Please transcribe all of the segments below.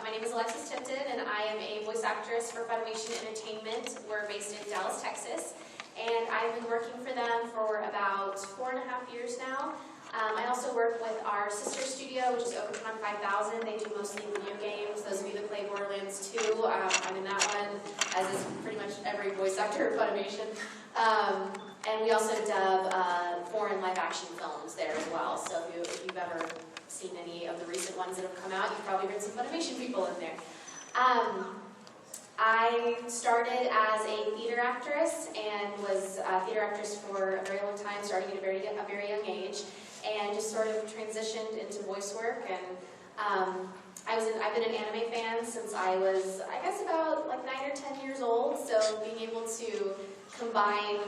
my name is Alexis Tipton, and I am a voice actress for Funimation Entertainment. We're based in Dallas, Texas, and I've been working for them for about 4.5 years now. I also work with our sister studio, which is Comicon 5000. They do mostly video games. Those of you that play Borderlands 2, I'm in that one, as is pretty much every voice actor at Funimation. And we also dub foreign live-action films there as well. So if you've ever seen any of the recent ones that have come out, you've probably heard some Funimation people in there. I started as a theater actress and was a theater actress for a very long time, starting at a very young age, and just sort of transitioned into voice work. And I've been an anime fan since I was, I guess, about like 9 or 10 years old. So being able to combine,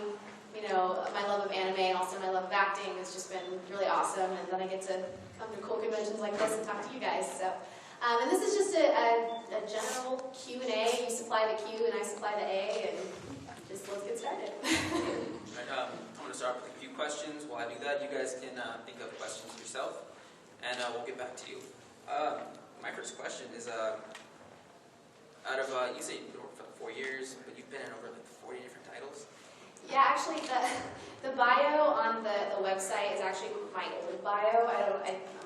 my love of anime and also my love of acting has just been really awesome. And then I get to come to cool conventions like this and talk to you guys. So, and this is just a general Q&A. You supply the Q and I supply the A, and just let's get started. Right, I'm going to start with a few questions. While I do that, you guys can think of questions yourself, and we'll get back to you. My first question is, out of, you say you've been working for 4 years, but you've been in over like 40 different titles? Yeah, actually, the bio on the website is actually my old bio.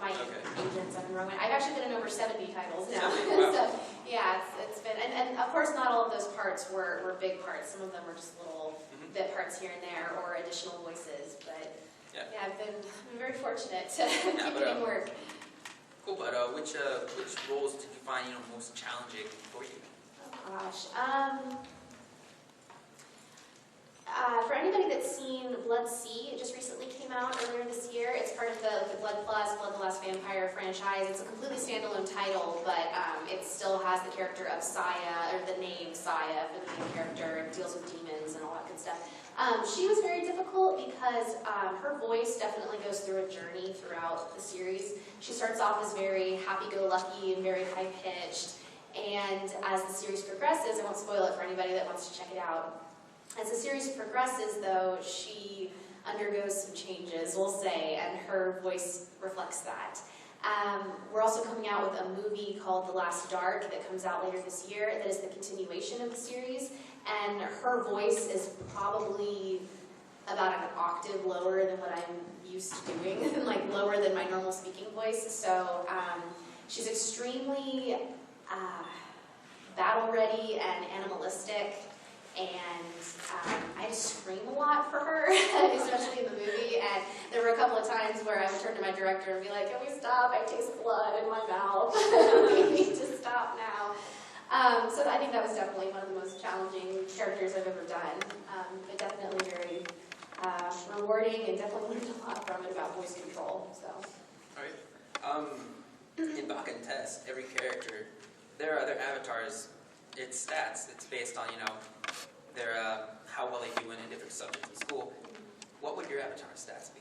My agents have been wrong. I've actually been in over 70 titles now. Wow. So yeah, it's been, and of course not all of those parts were big parts. Some of them were just little bit parts here and there or additional voices. But yeah, I've been very fortunate to keep getting work. Cool, but which roles did you find most challenging for you? Oh gosh. For anybody that's seen Blood Sea, it just recently came out earlier this year. It's part of the Blood Plus, Blood the Last Vampire franchise. It's a completely standalone title, but it still has the character of Saya, or the name Saya for the main character. It deals with demons and all that good stuff. She was very difficult because her voice definitely goes through a journey throughout the series. She starts off as very happy-go-lucky and very high-pitched, and as the series progresses, I won't spoil it for anybody that wants to check it out. As the series progresses, though, she undergoes some changes, we'll say, and her voice reflects that. We're also coming out with a movie called The Last Dark that comes out later this year that is the continuation of the series, and her voice is probably about an octave lower than what I'm used to doing, like lower than my normal speaking voice. So she's extremely battle-ready and animalistic. And I just scream a lot for her, especially in the movie. And there were a couple of times where I would turn to my director and be like, "Can we stop? I taste blood in my mouth. We need to stop now." So I think that was definitely one of the most challenging characters I've ever done. But definitely very rewarding, and definitely learned a lot from it about voice control. So. All right. In Baka and Test, every character, their avatars. It's stats. It's based on, their how well they do in different subjects in school. What would your avatar stats be?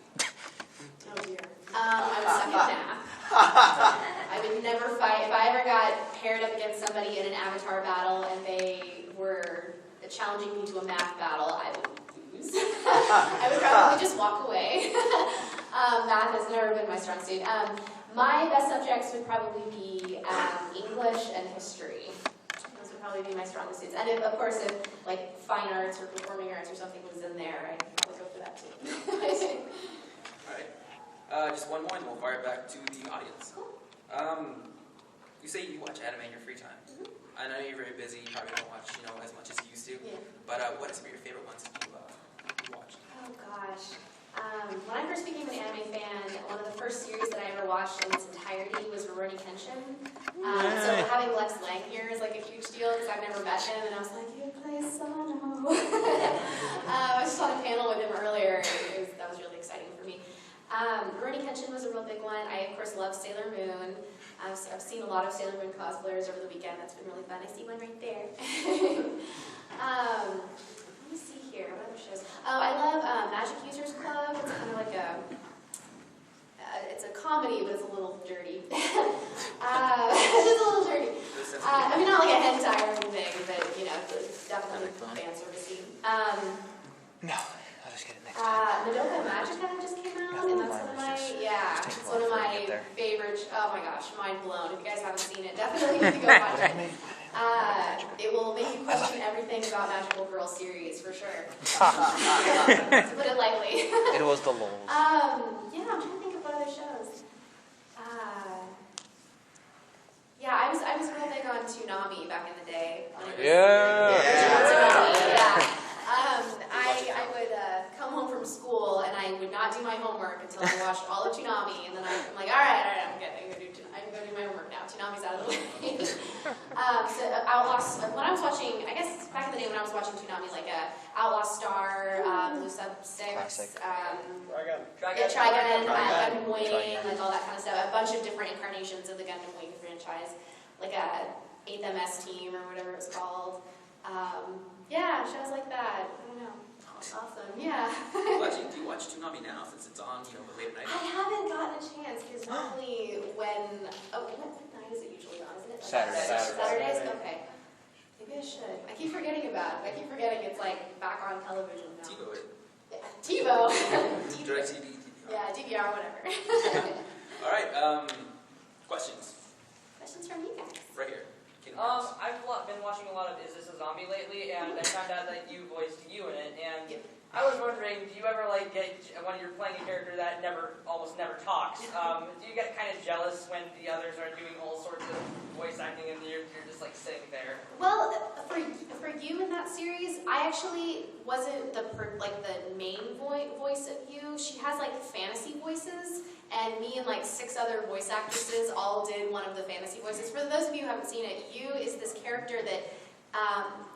Oh dear. I would suck at math. I would never fight. If I ever got paired up against somebody in an avatar battle and they were challenging me to a math battle, I would lose. I would probably just walk away. Math has never been my strong suit. My best subjects would probably be English and history. Probably be my strongest suits. And of course, if like fine arts or performing arts or something was in there, I'd probably go for that too. Alright. Just one more and we'll fire it back to the audience. Cool. You say you watch anime in your free time. I know you're very busy, you probably don't watch, as much as you used to. Yeah. But what are some of your favorite ones that you watched? Oh gosh. When I first became an anime fan, one of the first series that I ever watched in its entirety was Rurouni Kenshin. So having Lex Lang here is like a huge deal because I've never met him, and I was like, "You play Sano." I was just on a panel with him earlier. That was really exciting for me. Rurouni Kenshin was a real big one. I of course love Sailor Moon. I've seen a lot of Sailor Moon cosplayers over the weekend. That's been really fun. I see one right there. Let me see here. What other shows? Oh, I love Magic Users Club. It's kind of like it's a comedy, but it's a little dirty. It's just a little dirty. I mean, not like a hentai or anything, but it's definitely fan servicey. No, I'll just get it next time. Madoka Magica just came out, and that's one of my favorite. Oh my gosh, mind mind blown. If you guys haven't seen it, definitely need to go watch it. It will make you question everything about Magical Girl series, for sure. To put it lightly. It was the lulz. Yeah, I'm trying to think of what other shows. Yeah, I was real big on Toonami back in the day. Yeah. I would come home from school and I would not do my homework until I watched all of Toonami, and then I'm like, all right, I'm good. I can go do my homework now. Toonami's out of the way. So Outlaws. When I was watching, I guess back in the day when I was watching Toonami, like Outlaw Star, Blue Sub 6, Trigun, Gundam Wing, like all that kind of stuff. A bunch of different incarnations of the Gundam Wing franchise, like a 8th MS Team or whatever it's called. Yeah, shows like that. I don't know. Awesome, yeah. Do you watch Toonami now since it's on, late at night? I haven't gotten a chance because normally when, what night is it usually on? Isn't it Saturdays? Okay. Maybe I should. I keep forgetting about it. I keep forgetting it's like back on television now. TiVo it. Yeah, TiVo. DirecTV. Yeah, DVR, whatever. All right, questions? Questions from you guys. Right here. I've been watching a lot of Is This a Zombie lately, and I found out that you voiced you in it, and I was wondering, do you ever get, when you're playing a character that almost never talks, do you get kind of jealous when the others are doing all sorts of voice acting and you're just sitting there? Well, for you in that series, I actually wasn't the main voice of you. She has fantasy voices, and me and 6 other voice actresses all did one of the fantasy voices. For those of you who haven't seen it, you is this character that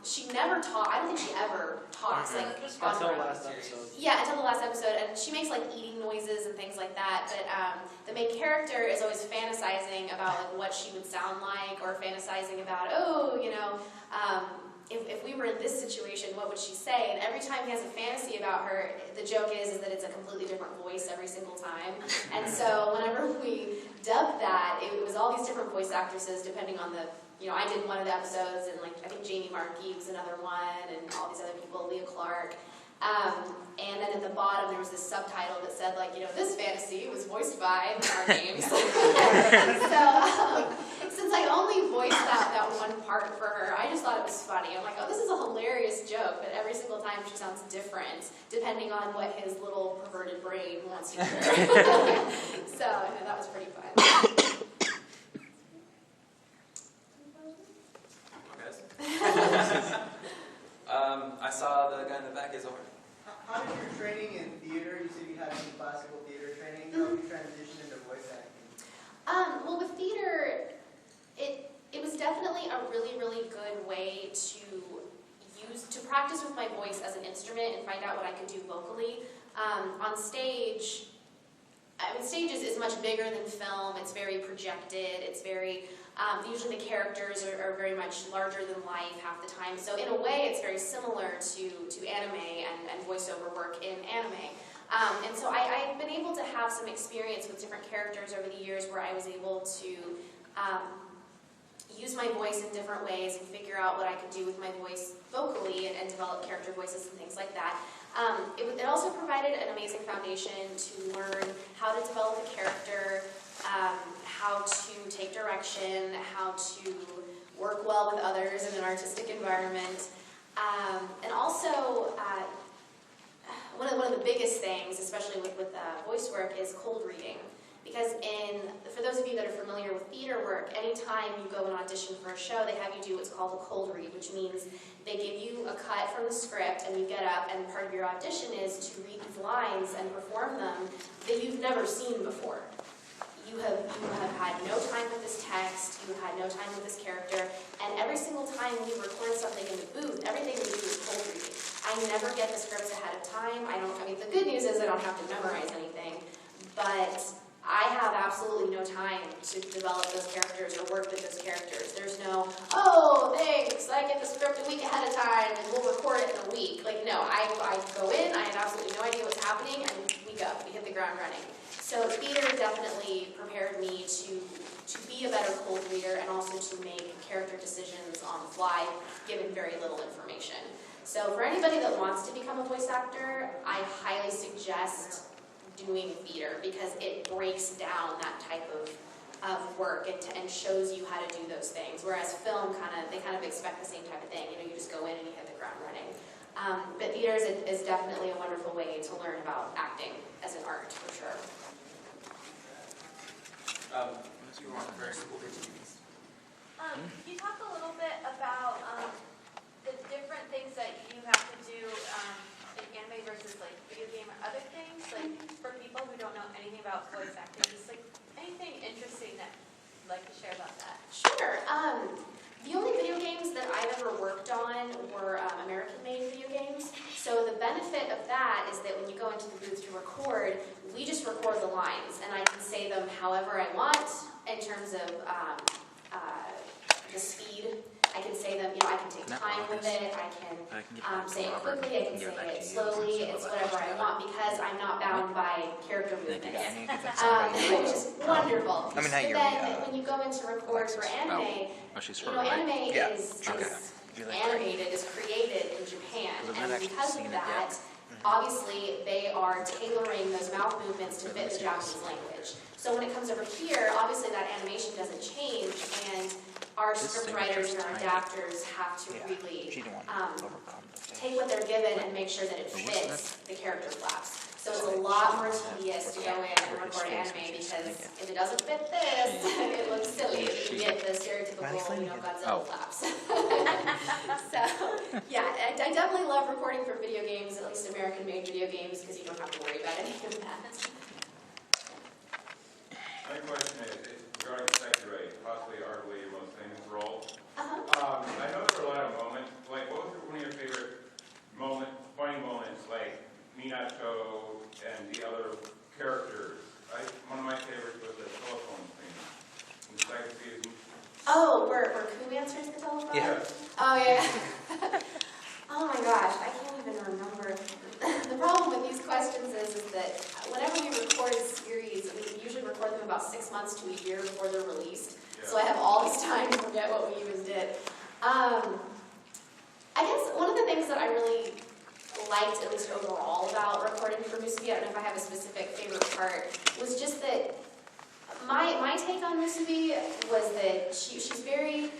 she never talks. I don't think she ever talks. Until the last episode. Yeah, until the last episode, and she makes eating noises and things like that. But the main character is always fantasizing about what she would sound like, or fantasizing about, if we were in this situation, what would she say? And every time he has a fantasy about her, the joke is that it's a completely different voice every single time. And so whenever we dubbed that, it was all these different voice actresses depending on the. I did one of the episodes, and I think Jamie Markey was another one, and all these other people, Leah Clark. And then at the bottom there was this subtitle that said this fantasy was voiced by our names. So since I only voiced that one part for her, I just thought it was funny. I'm like, oh, this is a hilarious joke, but every single time she sounds different depending on what his little perverted brain wants you to hear. So that was pretty fun. I saw the guy in the back is over. How did your training in theater, you said you had some classical theater training, how did you transition into voice acting? Well, with theater, it was definitely a really, really good way to practice with my voice as an instrument and find out what I could do vocally. On stage, stage is much bigger than film. It's very projected. It's very usually the characters are very much larger than life half the time. So in a way, it's very similar to anime and voiceover work in anime. And so I've been able to have some experience with different characters over the years where I was able to use my voice in different ways and figure out what I could do with my voice vocally and develop character voices and things like that. It also provided an amazing foundation to learn how to develop a character, how to take direction, how to work well with others in an artistic environment. And also, one of the biggest things, especially with voice work, is cold reading. Because for those of you that are familiar with theater work, anytime you go and audition for a show, they have you do what's called a cold read, which means they give you a cut from the script and you get up and part of your audition is to read these lines and perform them that you've never seen before. You have had no time with this text, you have had no time with this character, and every single time we record something in the booth, everything we do is cold reading. I never get the scripts ahead of time. The good news is I don't have to memorize anything, but I have absolutely no time to develop those characters or work with those characters. There's no, thanks, I get the script a week ahead of time and we'll record it in a week. No, I go in, I have absolutely no idea what's happening, and we go, we hit the ground running. So theater definitely prepared me to be a better cold reader and also to make character decisions on the fly, given very little information. So for anybody that wants to become a voice actor, I highly suggest doing theater because it breaks down that type of of work and shows you how to do those things. Whereas film, they kind of expect the same type of thing. You just go in and you hit the ground running. But theater is definitely a wonderful way to learn about acting as an art, for sure. You want very simple opportunities. You talked a little bit about the different things that you have to do in anime versus like video game or other things. Like for people who don't know anything about voice acting, just like anything interesting that you'd like to share about that. Sure. The only video games that I've ever worked on were American-made video games. So the benefit of that is that when you go into the booth to record, we just record the lines, and I can say them however I want in terms of the speed. I can say them, I can take time with it, I can say it quickly, I can say it slowly, it's whatever I want because I'm not bound by character movements. Which is wonderful. I mean, But then when you go into record for anime, anime is animated, is created in Japan, and because of that, obviously they are tailoring those mouth movements to fit the Japanese language. So when it comes over here, obviously that animation doesn't change, and our script writers and our adapters have to really take what they're given and make sure that it fits the character flaps. So it's a lot more tedious to go in and record anime because if it doesn't fit this, it looks silly. You get the stereotypical, Godzilla flaps. So, yeah, I definitely love recording for video games, at least American-made video games, because you don't have to worry about any of that. My question is regarding Sakurai, possibly arguably your most famous role. I know there were a lot of moments, like what was one of your favorite funny moments, like Minato and the other characters? One of my favorites was the telephone scene in the second season. Oh, where Ku answers the telephone? Yeah. Oh, yeah. Oh my gosh, I can't even remember. The problem with these questions is that whenever we record a series, we usually record them about 6 months to a year before they're released. Yeah. So I have all this time to forget what we even did. I guess one of the things that I really liked, at least overall, about recording for Musubi, I don't know if I have a specific favorite part, was just that my take on Musubi was that she's very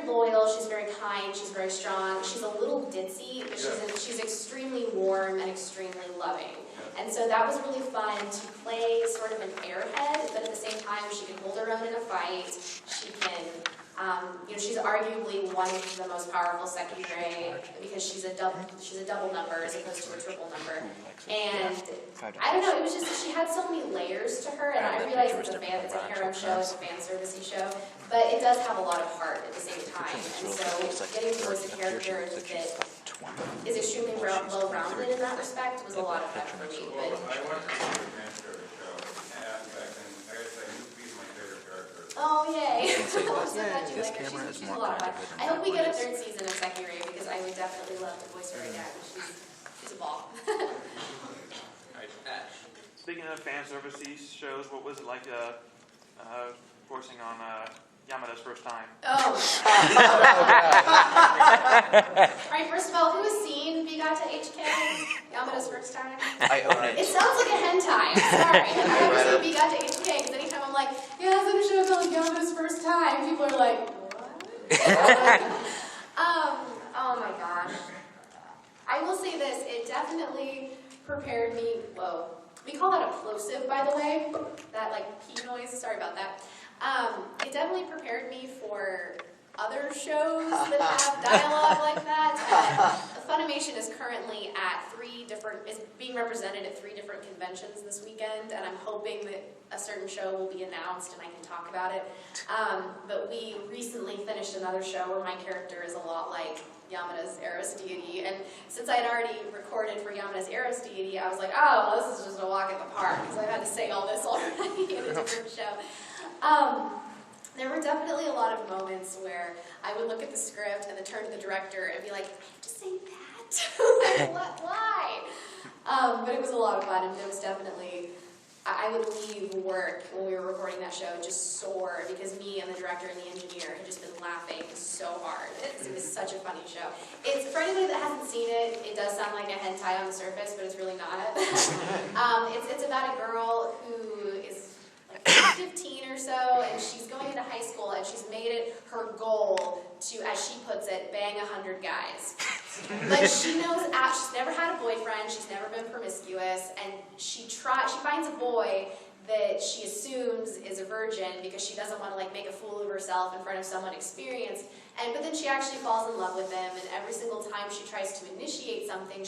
loyal, she's very kind, she's very strong, she's a little ditzy, but she's extremely warm and extremely loving. And so that was really fun to play sort of an airhead, but at the same time she can hold her own in a fight, she can, she's arguably one of the most powerful Sekigure because she's a double number as opposed to a triple number. And I don't know, it was just, she had so many layers to her, and I realize it's a harem show, it's a fan servicey show, but it does have a lot of heart at the same time. And so getting to voice a character that is extremely well-rounded in that respect was a lot of fun for me. But I watched the transfer of the show, and back then, I gotta say, Musubi's my favorite character. oh, yay. You can say I'm that. so glad you This like her. camera is She's more a lot of fun. kind of I hope we get a third season of Sekigure because I would definitely love to voice her again. She's a ball. Alright, Ash. Speaking of fan service shows, what was it like voicing on Yamada's first time? Oh. Alright, first of all, who has seen Bigata HK? Yamada's first time? I own It it. sounds like a hentai, I'm sorry. I've never seen Bigata HK because anytime I'm like, yeah, it's in a show called Yamada's First Time, people are like, what? Oh my gosh. I will say this, it definitely prepared me, whoa. We call that a plosive, by the way. That like P noise, sorry about that. It definitely prepared me for other shows that have dialogue like that. Funimation is currently at is being represented at 3 different conventions this weekend, and I'm hoping that a certain show will be announced and I can talk about it. But we recently finished another show where my character is a lot like Yamada's Eros deity, and since I had already recorded for Yamada's Eros deity, I was like, oh, well, this is just a walk in the park, because I had to say all this already in a different show. There were definitely a lot of moments where I would look at the script and then turn to the director and be like, I have to say that? Like, what? Why? But it was a lot of fun, and it was definitely, I would leave work when we were recording that show just sore because me and the director and the engineer had just been laughing so hard. It was such a funny show. For anybody that hasn't seen it, it does sound like a hentai on the surface, but it's really not. It's about a girl who is 15 or so, and she's going into high school, and she's made it her goal to, as she puts it, bang 100 guys. But she knows, she's never had a boyfriend, she's never been promiscuous, and she finds a boy that she assumes is a virgin because she doesn't want to like make a fool of herself in front of someone experienced. But then she actually falls in love with him, and every single time she tries to initiate something,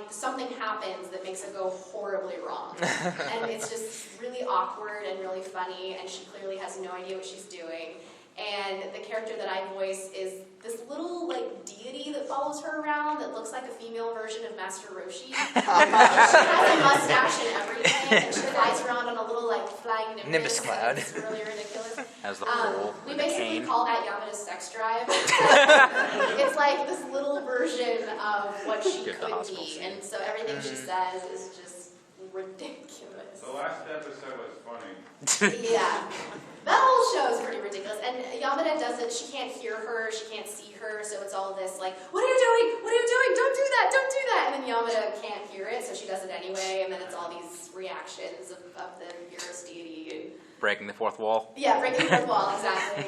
something happens that makes it go horribly wrong. And it's just really awkward and really funny, and she clearly has no idea what she's doing. And the character that I voice is this little like deity that follows her around that looks like a female version of Master Roshi. She has a mustache and everything, and she flies around on a little like flying nimbus cloud. It's really ridiculous. As the pole. We basically call that Yamada's sex drive. It's like this little version of what she could be, and so everything she says is just ridiculous. The last episode was funny. Yeah. That whole show is pretty ridiculous, and Yamada doesn't, she can't hear her, she can't see her, so it's all this like, what are you doing? What are you doing? Don't do that, don't do that! And then Yamada can't hear it, so she does it anyway, and then it's all these reactions of the Eurus deity. And, Breaking the fourth wall. yeah, breaking the fourth wall, exactly.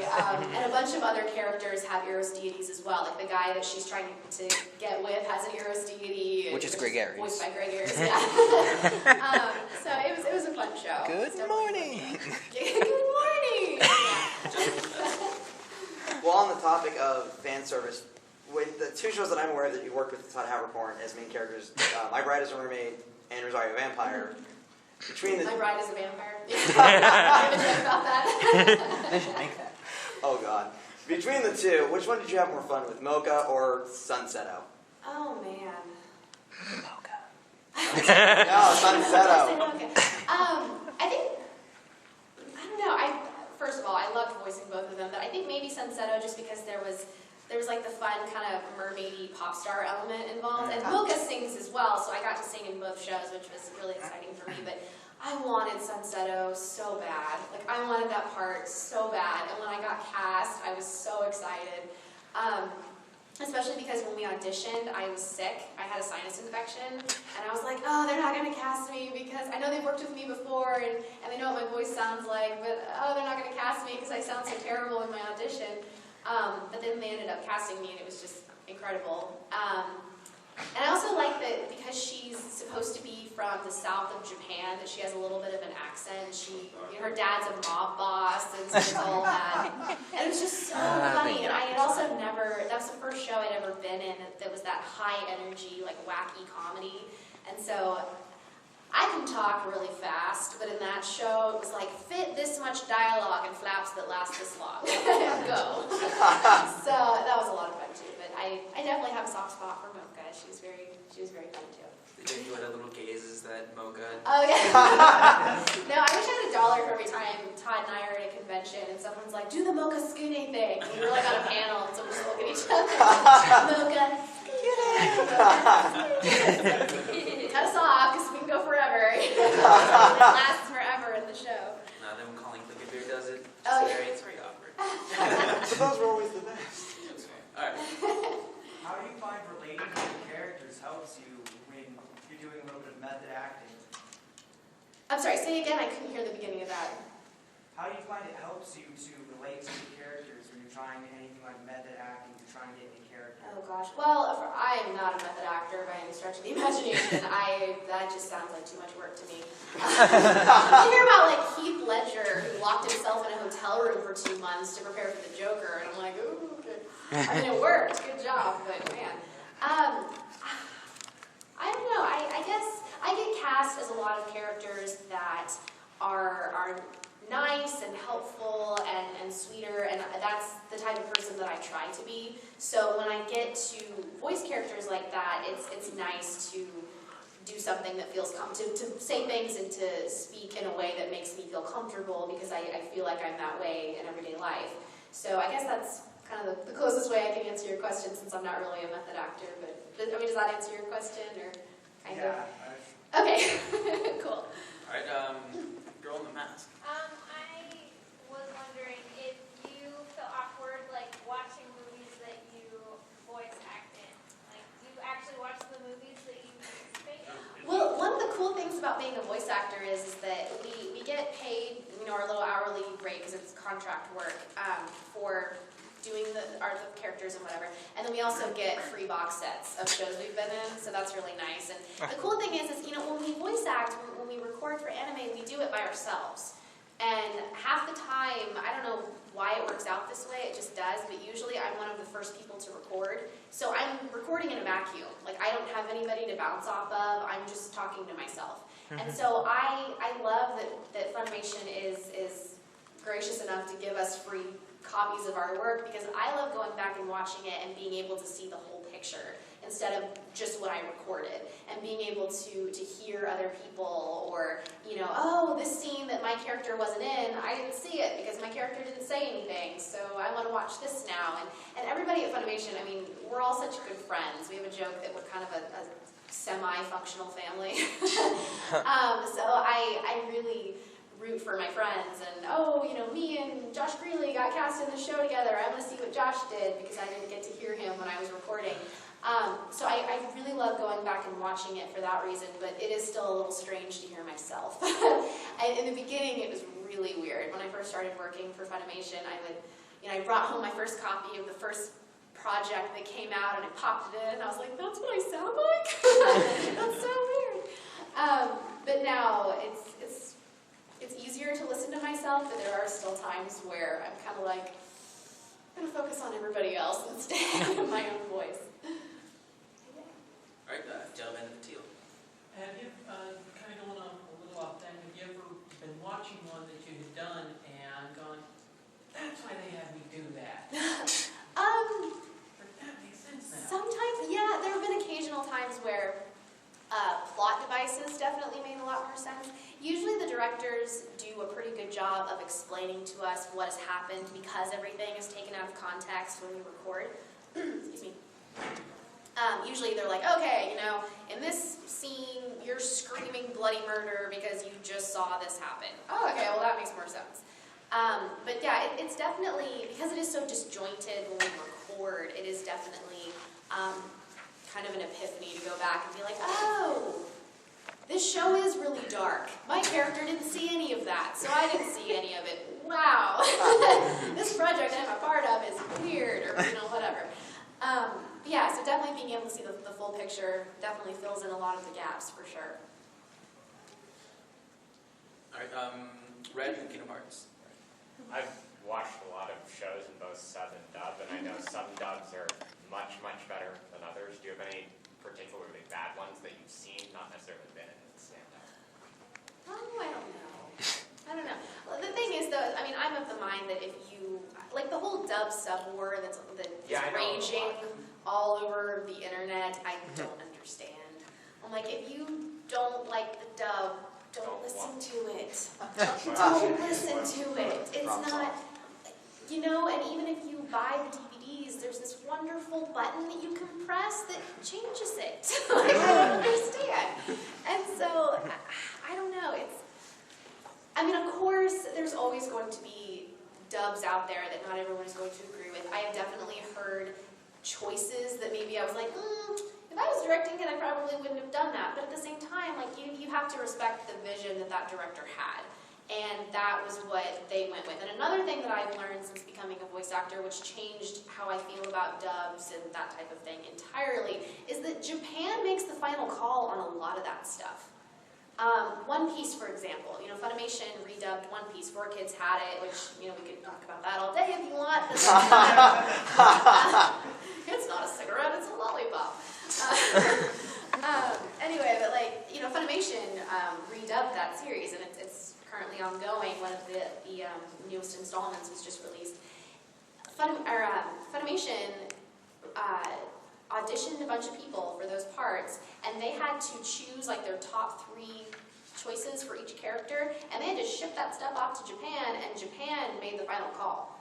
And a bunch of other characters have Eurus deities as well, like the guy that she's trying to get with has an Eurus deity. Which is Gregaries. Voiced by Gregaries, yeah. So it was a fun show. Good morning. Good morning! Well, on the topic of fan service, with the two shows that I'm aware of that you worked with Todd Havercorn as main characters, My Bride is a Mermaid and Rosario Vampire, between the... My Bride is a Vampire. I have a joke about that. They should make that. Oh, God. Between the two, which one did you have more fun with, Mocha or Sunsetto? Oh, man. Mocha. No, Sunsetto. Okay. I think, I don't know, first of all, I loved voicing both of them, but I think maybe Sunsetto just because there was like the fun kind of mermaidy pop star element involved, and Mocha sings as well, so I got to sing in both shows, which was really exciting for me, but I wanted Sunsetto so bad. Like, I wanted that part so bad, and when I got cast, I was so excited. Especially because when we auditioned, I was sick. I had a sinus infection, and I was like, oh, they're not going to cast me because I know they've worked with me before, and they know what my voice sounds like, but oh, they're not going to cast me because I sound so terrible in my audition. But then they ended up casting me, and it was just incredible. And I also like that because she's supposed to be from the south of Japan, that she has a little bit of an accent. Her dad's a mob boss, and so it's all that. And it was just so funny. And I had also that was the first show I'd ever been in that was that high energy, like wacky comedy. And so I can talk really fast, but in that show, it was like, fit this much dialogue and flaps that last this long. Go. So that was a lot of fun too. But I definitely have a soft spot for Mocha. She was very fun too. Did you enjoy the little gazes that Mocha? Oh yeah. No, I wish I had $1 for every time Todd and I are at a convention and someone's like, do the Mocha Skune thing. And we were like on a panel, and so we just look at each other. Mocha Skune. Cut us off because we can go forever. It lasts forever in the show. No, then when Colleen Beer does it, it's very awkward. But those were always the best. All right. How do you find relating to the characters helps you when you're doing a little bit of method acting? I'm sorry, say again, I couldn't hear the beginning of that. How do you find it helps you to relate to the characters when you're trying anything like method acting to try and get into character? Oh gosh, well, I am not a method actor by any stretch of the imagination. That just sounds like too much work to me. You hear about like Heath Ledger, who locked himself in a hotel room for 2 months to prepare for the Joker, and I'm like, ooh, okay. I mean, it worked, good job, but man. I don't know, I guess I get cast as a lot of characters that are nice and helpful and sweeter, and that's the type of person that I try to be. So when I get to voice characters like that, it's nice to do something that feels to say things and to speak in a way that makes me feel comfortable, because I feel like I'm that way in everyday life. So I guess that's kind of the closest way I can answer your question, since I'm not really a method actor. But does that answer your question, or kind of? Okay, cool. All right, girl in the mask. I was wondering if you feel awkward, like, watching movies that you voice act in. Like, do you actually watch the movies that you participate in? Well, one of the cool things about being a voice actor is that we get paid, our for doing the art of the characters and whatever. And then we also get free box sets of shows we've been in, so that's really nice. And the cool thing is you know, when we voice act, when we record for anime, we do it by ourselves. And half the time, I don't know why it works out this way, it just does, but usually I'm one of the first people to record. So I'm recording in a vacuum. Like, I don't have anybody to bounce off of, I'm just talking to myself. And so I love that Funimation is gracious enough to give us free copies of our work, because I love going back and watching it and being able to see the whole picture instead of just what I recorded, and being able to hear other people, or, you know, oh, this scene that my character wasn't in, I didn't see it because my character didn't say anything, so I want to watch this now. And everybody at Funimation, I mean, we're all such good friends. We have a joke that we're kind of a semi-functional family. So I really root for my friends, and oh, you know, me and Josh Greeley got cast in the show together. I want to see what Josh did because I didn't get to hear him when I was recording. So I really love going back and watching it for that reason, but it is still a little strange to hear myself. In the beginning, it was really weird. When I first started working for Funimation, I brought home my first copy of the first project that came out, and I popped it in, and I was like, that's what I sound like? That's so weird. But now, it's easier to listen to myself, but there are still times where I'm kind of like, I'm going to focus on everybody else instead of my own voice. All right, gentleman in the teal. Have you, kind of going on a little off then, have you ever been watching one that you had done and gone, that's why they had me do that? That makes sense now. Sometimes, yeah, there have been occasional times where plot devices definitely made a lot more sense. Usually the directors do a pretty good job of explaining to us what has happened because everything is taken out of context when we record. Excuse me. Usually they're like, okay, you know, in this scene, you're screaming bloody murder because you just saw this happen. Oh, okay, well that makes more sense. But yeah, it's definitely, because it is so disjointed when we record, it is definitely kind of an epiphany to go back and be like, oh, this show is really dark. My character didn't see any of that, so I didn't see any of it. Wow. This project I'm a part of is weird, or, you know, whatever. Yeah, so definitely being able to see the full picture definitely fills in a lot of the gaps, for sure. All right, Red and Kingdom Hearts. I've watched a lot of shows in both sub and dub, and I know some dubs are much, much better than others. Do you have any particularly bad ones that you've seen, not necessarily been in, that stand out? Oh, I don't know. Well, the thing is, though, I mean, I'm of the mind that if you, like the whole dub-sub war that's raging all over the internet, I don't understand. I'm like, if you don't like the dub, don't listen to it. Don't listen to it. It's not, you know, and even if you buy the DVDs, there's this wonderful button that you can press that changes it. Like, I don't understand. And so, I don't know. I mean, of course, there's always going to be dubs out there that not everyone is going to agree with. I have definitely heard choices that maybe I was like, if I was directing it, I probably wouldn't have done that. But at the same time, like, you have to respect the vision that director had. And that was what they went with. And another thing that I've learned since becoming a voice actor, which changed how I feel about dubs and that type of thing entirely, is that Japan makes the final call on a lot of that stuff. One Piece, for example, you know, Funimation redubbed One Piece. 4Kids had it, which, you know, we could talk about that all day if you want. But it's not a cigarette, it's a lollipop. Anyway, but like, you know, Funimation redubbed that series, and it's currently ongoing. One of the newest installments was just released. Funimation auditioned a bunch of people for those parts, and they had to choose like their top 3 choices for each character, and they had to ship that stuff off to Japan, and Japan made the final call.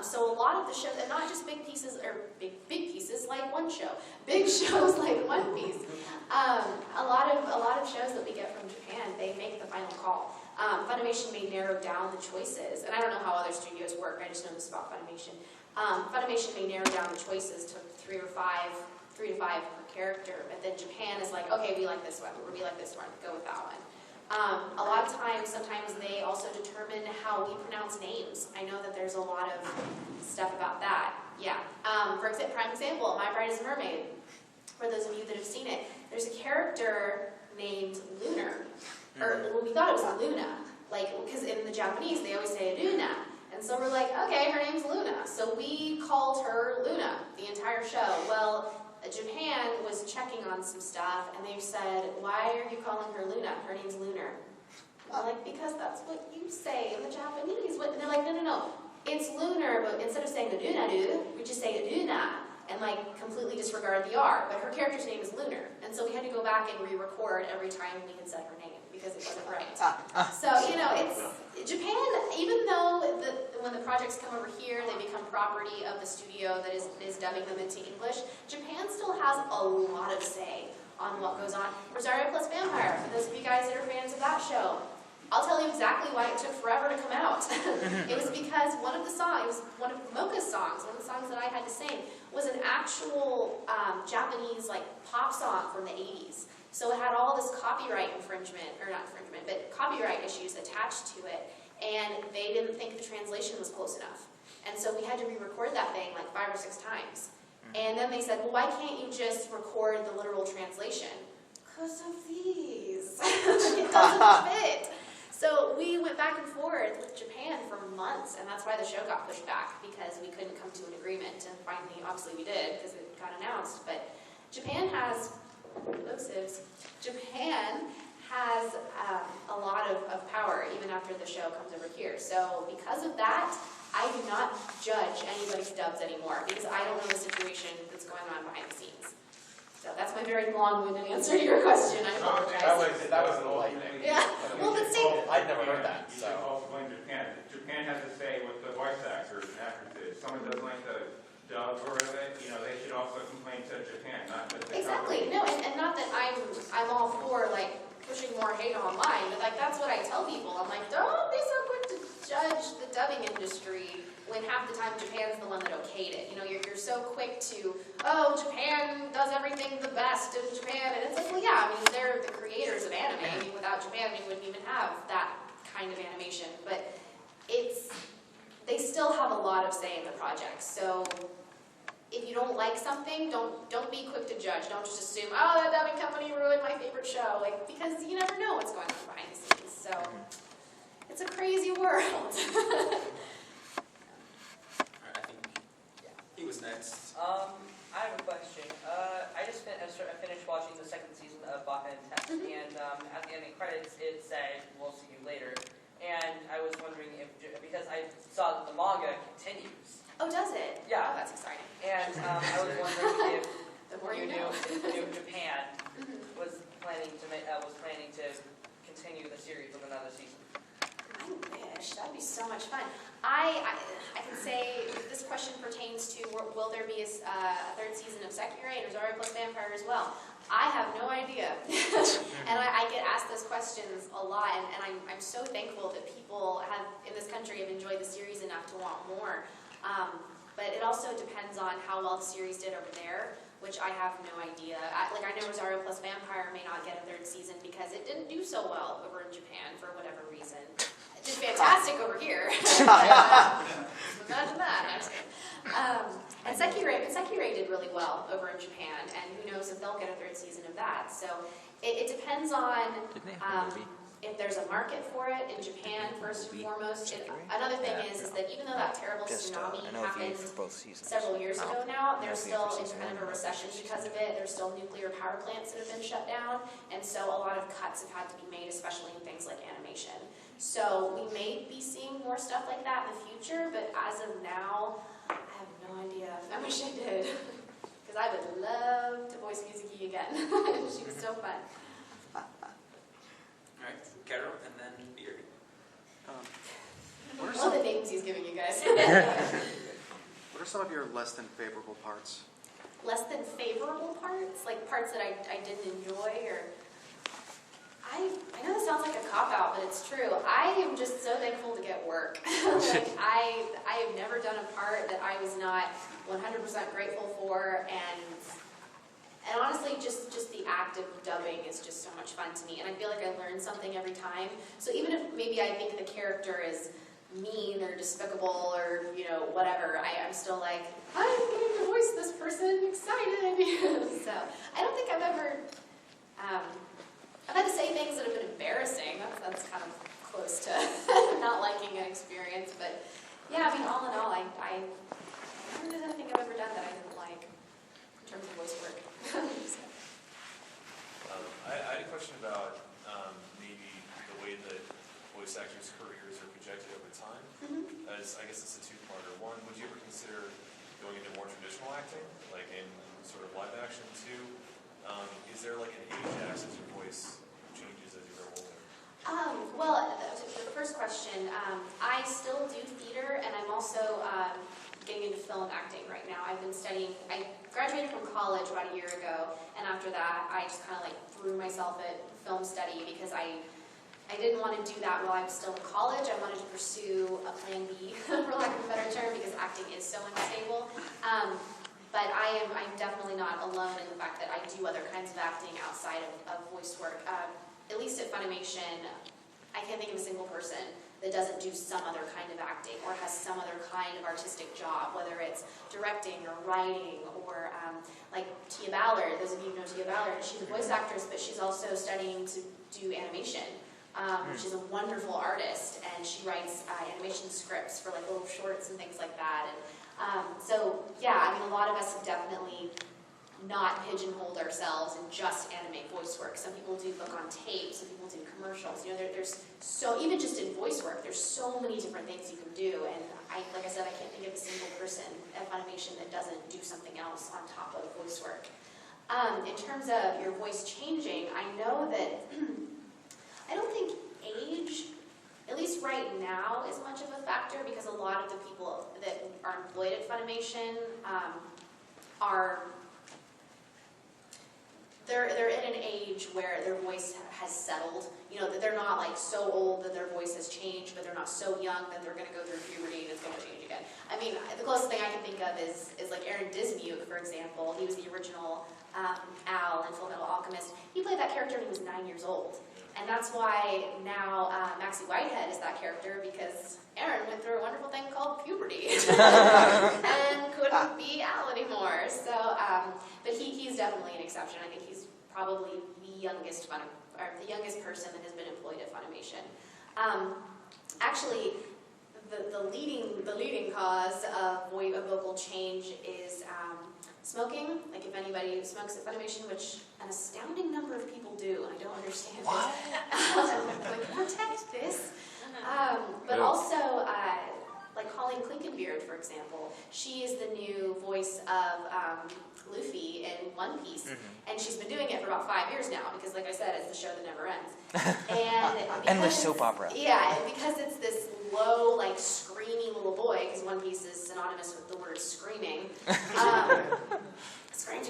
So a lot of the shows, and not just big pieces, or big pieces like one show, big shows like One Piece. A lot of shows that we get from Japan, they make the final call. Funimation may narrow down the choices, and I don't know how other studios work, I just know this about Funimation. Funimation may narrow down the choices to 3 to 5 per character, but then Japan is like, okay, we like this one, or we like this one, go with that one. A lot of times, sometimes they also determine how we pronounce names. I know that there's a lot of stuff about that. Yeah. Prime example, My Bride is a Mermaid. For those of you that have seen it, there's a character named Lunar. Or well, we thought it was Luna. Like, because in the Japanese, they always say Luna. And so we're like, okay, her name's Luna. So we called her Luna the entire show. Well, Japan was checking on some stuff, and they said, why are you calling her Luna? Her name's Lunar. I'm like, because that's what you say in the Japanese. And they're like, no. It's Lunar, but instead of saying the Luna, we just say Luna, and like completely disregard the R. But her character's name is Lunar. And so we had to go back and re-record every time we had said her name, because it wasn't right. So, it's Japan, even though when the projects come over here, they become property of the studio that is dubbing them into English, Japan still has a lot of say on what goes on. Rosario plus Vampire, for those of you guys that are fans of that show, I'll tell you exactly why it took forever to come out. It was because one of the songs, one of Mocha's songs, one of the songs that I had to sing, was an actual Japanese pop song from the 80s. So it had all this copyright infringement, or not infringement, but copyright issues attached to it, and they didn't think the translation was close enough. And so we had to re-record that thing 5 or 6 times. And then they said, well, why can't you just record the literal translation? Because of these. It doesn't fit. So we went back and forth with Japan for months, and that's why the show got pushed back, because we couldn't come to an agreement. And finally, obviously we did, because it got announced. But Japan has a lot of power, even after the show comes over here. So because of that, I do not judge anybody's dubs anymore, because I don't know the situation that's going on behind the scenes. So that's my very long-winded answer to your question. I apologize. That was enlightening. Yeah. Well, but see, I'd never heard that. You should also blame Japan. Japan has to say what the voice actors and actors. If someone doesn't like the dub or it, they should also complain to Japan, not just the exactly. company. No, and not that I'm all for pushing more hate online, but that's what I tell people. I'm like, don't be so quick to judge the dubbing industry when half the time Japan's the one that okayed it. You're so quick to, Japan does everything the best in Japan, and it's like, well, yeah, they're the creators of anime. Without Japan, we wouldn't even have that kind of animation. But they still have a lot of say in the project. So if you don't like something, don't be quick to judge. Don't just assume, that dubbing company ruined my favorite show, because you never know what's going on behind the scenes. So it's a crazy world. He was next. I have a question. I just finished watching the 2nd season of Baka and Test, and at the ending credits it said, "We'll see you later." And I was wondering because I saw that the manga continues. Oh, does it? Yeah. Oh, that's exciting. And I was wondering if The more you know. New Japan was planning to continue the series with another season. I wish. That'd be so much fun. I can say this question pertains to will there be a 3rd season of Sekiro and Rosario plus Vampire as well? I have no idea. And I get asked those questions a lot, and I'm so thankful that people in this country have enjoyed the series enough to want more. But it also depends on how well the series did over there, which I have no idea. I know Rosario plus Vampire may not get a 3rd season because it didn't do so well over in Japan for whatever reason. It did fantastic over here. Imagine that. And Sekiro did really well over in Japan, and who knows if they'll get a 3rd season of that. So it depends on if there's a market for it in Japan, first and foremost. Another thing is that even though that terrible tsunami happened several years ago now, there's still in kind of a recession because of it. There's still nuclear power plants that have been shut down, and so a lot of cuts have had to be made, especially in things like animation. So we may be seeing more stuff like that in the future, but as of now, I have no idea. I wish I did, because I would love to voice Mizuki again. She was so fun. Alright, Carol, and then Beard. All the names he's giving you guys. What are some of your less than favorable parts? Less than favorable parts? Like parts that I didn't enjoy, or... I know this sounds like a cop-out, but it's true. I am just so thankful to get work. I have never done a part that I was not 100% grateful for, and And honestly, just the act of dubbing is just so much fun to me, and I feel like I learn something every time. So even if maybe I think the character is mean or despicable or, whatever, I'm still like, I'm getting to voice this person, excited. So I don't think I've ever, I've had to say things that have been embarrassing. That's kind of close to not liking an experience, but yeah, I mean, all in all, I don't really think I've ever done that I didn't like in terms of voice work. So. I had a question about maybe the way that voice actors' careers are projected over time. As I guess it's a two-parter. One, would you ever consider going into more traditional acting, like in sort of live action? Two, is there like an age axis your voice changes as you grow older? Well, the first question, I still do theater, and I'm also getting into film acting right now. I've been studying, I graduated from college about a year ago, and after that, I just kind of like threw myself at film study because I didn't want to do that while I was still in college. I wanted to pursue a plan B, for lack of a better term, because acting is so unstable. But I'm definitely not alone in the fact that I do other kinds of acting outside of voice work. At least at Funimation, I can't think of a single person that doesn't do some other kind of acting or has some other kind of artistic job, whether it's directing or writing or like Tia Ballard. Those of you who know Tia Ballard, she's a voice actress, but she's also studying to do animation. She's a wonderful artist, and she writes animation scripts for like little shorts and things like that. And so, yeah, I mean, a lot of us have definitely not pigeonholed ourselves in just anime voice work. Some people do book on tape, some people do commercials. There's so, even just in voice work, there's so many different things you can do. And like I said, I can't think of a single person at Funimation that doesn't do something else on top of voice work. In terms of your voice changing, I know that I don't think age, at least right now, is much of a factor because a lot of the people that are employed at Funimation they're in an age where their voice has settled. That they're not like so old that their voice has changed, but they're not so young that they're going to go through puberty and it's going to change again. I mean, the closest thing I can think of is like Aaron Dismuke, for example. He was the original Al in Fullmetal Alchemist. He played that character when he was 9 years old. And that's why now Maxie Whitehead is that character, because Aaron went through a wonderful thing called puberty and couldn't be Al anymore. So, but he's definitely an exception. I think he's probably the youngest person that has been employed at Funimation. Actually, the leading cause of vocal change is smoking. Like if anybody smokes at Funimation, which an astounding number of people do, and I don't understand it. Like, protect this. But also, like Colleen Klinkenbeard, for example, she is the new voice of Luffy in One Piece, and she's been doing it for about 5 years now, because like I said, it's the show that never ends. And endless soap opera. Yeah, and because it's this low, like, screamy little boy, because One Piece is synonymous with the word screaming. Scream.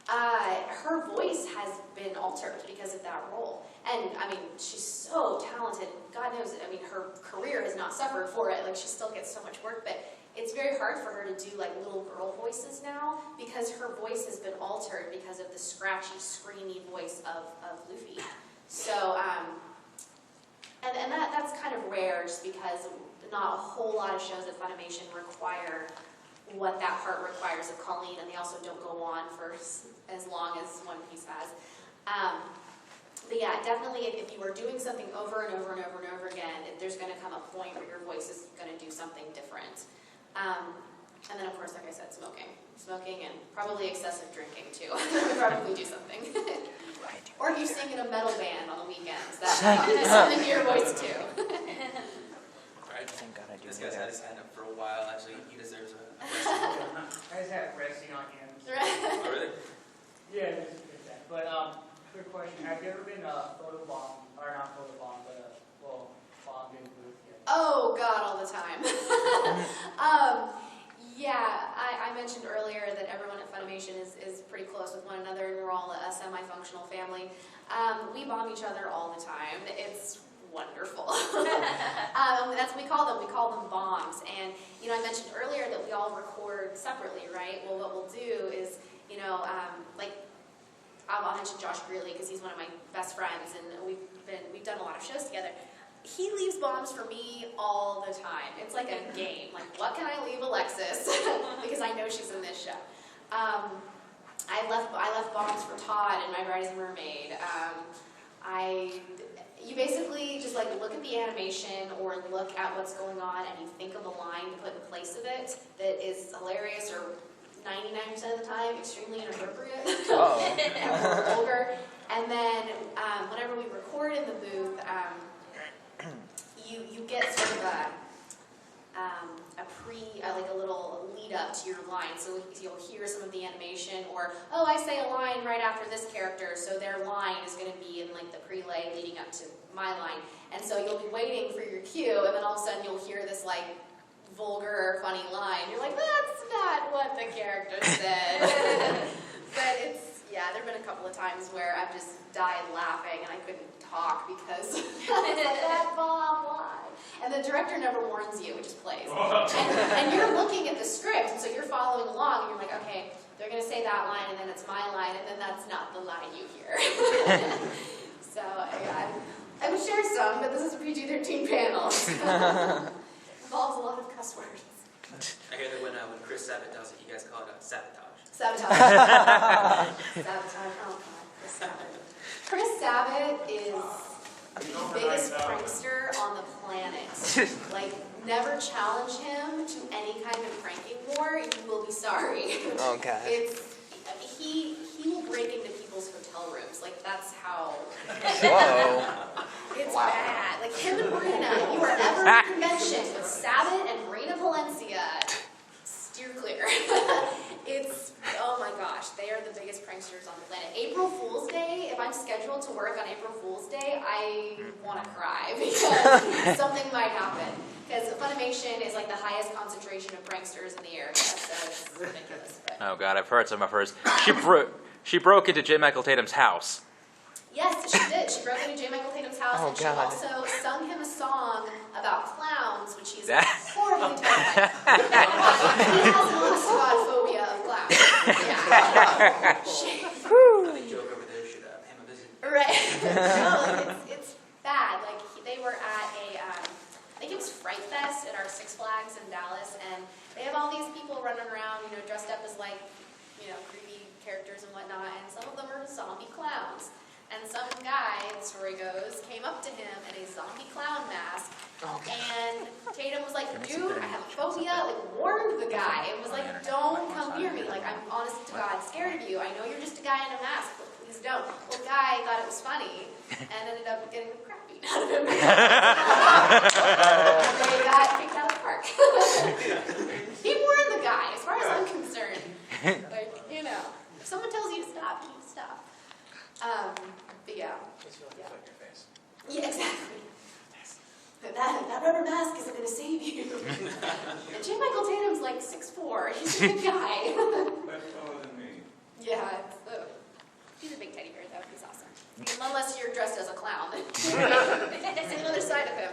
Her voice has been altered because of that role. And, I mean, she's so talented. God knows, I mean, her career has not suffered for it. Like, she still gets so much work, but it's very hard for her to do, like, little girl voices now because her voice has been altered because of the scratchy, screamy voice of Luffy. So, and that's kind of rare just because not a whole lot of shows at Funimation require what that part requires of Colleen, and they also don't go on for as long as One Piece has. But yeah, definitely if you are doing something over and over and over and over again, there's going to come a point where your voice is going to do something different. And then, of course, like I said, smoking and probably excessive drinking too. would probably do something. Or if you sing in a metal band on the weekends, that's something to your voice too. Right. Thank God I do This that. guy's had his hand up for a while. Actually, he deserves a I just have resting on hands. Oh, really? Yeah, just that. But quick question: have you ever been photobombed, or not photobombed, but bombed in booth yet? Oh God, all the time. Yeah, I mentioned earlier that everyone at Funimation is pretty close with one another, and we're all a semi-functional family. We bomb each other all the time. It's wonderful. That's what we call them. We call them bombs. And I mentioned earlier that we all record separately, right? Well, what we'll do is like I'll mention Josh Greeley because he's one of my best friends, and we've done a lot of shows together. He leaves bombs for me all the time. It's like a game. Like, what can I leave Alexis? Because I know she's in this show. I left bombs for Todd in My Bride is a Mermaid. You basically just like look at the animation or look at what's going on and you think of a line to put in place of it that is hilarious or 99% of the time extremely inappropriate or vulgar. And then whenever we record in the booth, you get sort of a little lead up to your line. So you'll hear some of the animation, or I say a line right after this character, so their line is going to be in like the prelay leading up to my line. And so you'll be waiting for your cue, and then all of a sudden you'll hear this like vulgar, funny line. You're like, that's not what the character said. But there've been a couple of times where I've just died laughing and I couldn't talk because that bomb line. And the director never warns you, it just plays. And you're looking at the script, and so you're following along, and you're like, okay, they're going to say that line, and then it's my line, and then that's not the line you hear. So I would share some, but this is a PG-13 panel. So involves a lot of cuss words. I hear that when Chris Sabat does it, you guys call it sabotage. Sabotage. Sabotage. Oh God, Chris Sabat. Chris Sabat is the biggest prankster on the planet. Like, never challenge him to any kind of pranking war. You will be sorry. Okay. He will break into people's hotel rooms. Like, that's how. Whoa. It's bad. Like him and Marina. You are ever at a convention with Sabat and Marina Valencia, steer clear. Oh my gosh, they are the biggest pranksters on the planet. April Fool's Day, if I'm scheduled to work on April Fool's Day, I want to cry because something might happen. Because Funimation is like the highest concentration of pranksters in the area, so it's ridiculous. But. Oh God, I've heard some of hers. She broke into J. Michael Tatum's house. Yes, she did. She broke into J. Michael Tatum's house, and she also sung him a song about clowns, which he's horribly terrified. He has an phobia of clowns. Yeah. I think Joe over there should pay him a visit. Right. No, it's bad. Like, they were at I think it was Fright Fest at our Six Flags in Dallas, and they have all these people running around, dressed up as like, creepy characters and whatnot, and some of them are zombie clowns. And some guy, the story goes, came up to him in a zombie clown mask, and Tatum was like, dude, I have a phobia, like, warned the guy, and was like, don't come near me, like, I'm honest to God scared of you, I know you're just a guy in a mask, but please don't. Well, the guy thought it was funny, and ended up getting the crap beaten out of him. They got kicked out of the park. He warned the guy, as far as I'm concerned. Like, if someone tells you to stop, you need to stop. But yeah. Yeah, exactly. That rubber mask isn't going to save you. And J. Michael Tatum's like 6'4". He's a big guy. That's taller than me. Yeah, he's a big teddy bear though. He's awesome. Unless you're dressed as a clown. It's the other side of him.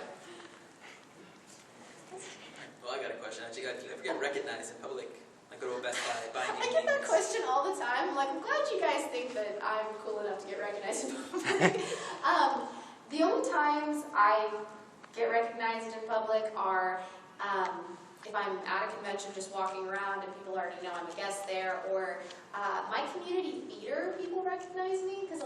Well, I got a question. Do you ever get recognized in public? Like go to a Best Buy, buying I get that question all the time. I'm like, I'm glad you guys think that I'm cool enough to get recognized in public. The only times I get recognized in public are if I'm at a convention just walking around and people already know I'm a guest there, or my community theater people recognize me because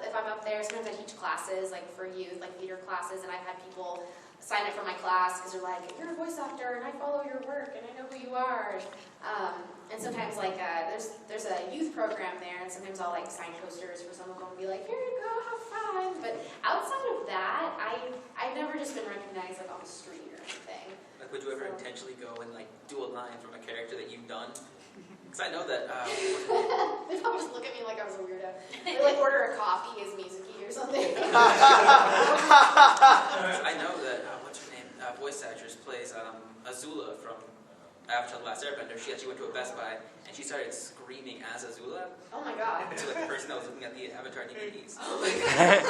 if I'm up there, sometimes I teach classes like for youth, like theater classes, and I've had people sign up for my class because they're like, you're a voice actor and I follow your work and I know who you are. And sometimes like there's a youth program there, and sometimes I'll like sign posters for some of them and be like, here you go, have fun. But outside of that, I've never just been recognized like on the street or anything. Like, would you ever intentionally go and like do a line from a character that you've done? Because I know that. They probably just look at me like I was a weirdo. They like order a coffee as Mizuki or something. I know that what's her name? Voice actress plays Azula from Avatar: The Last Airbender. She actually went to a Best Buy and she started screaming as Azula. Oh my God. To like the person that was looking at the Avatar DVDs. Oh my God.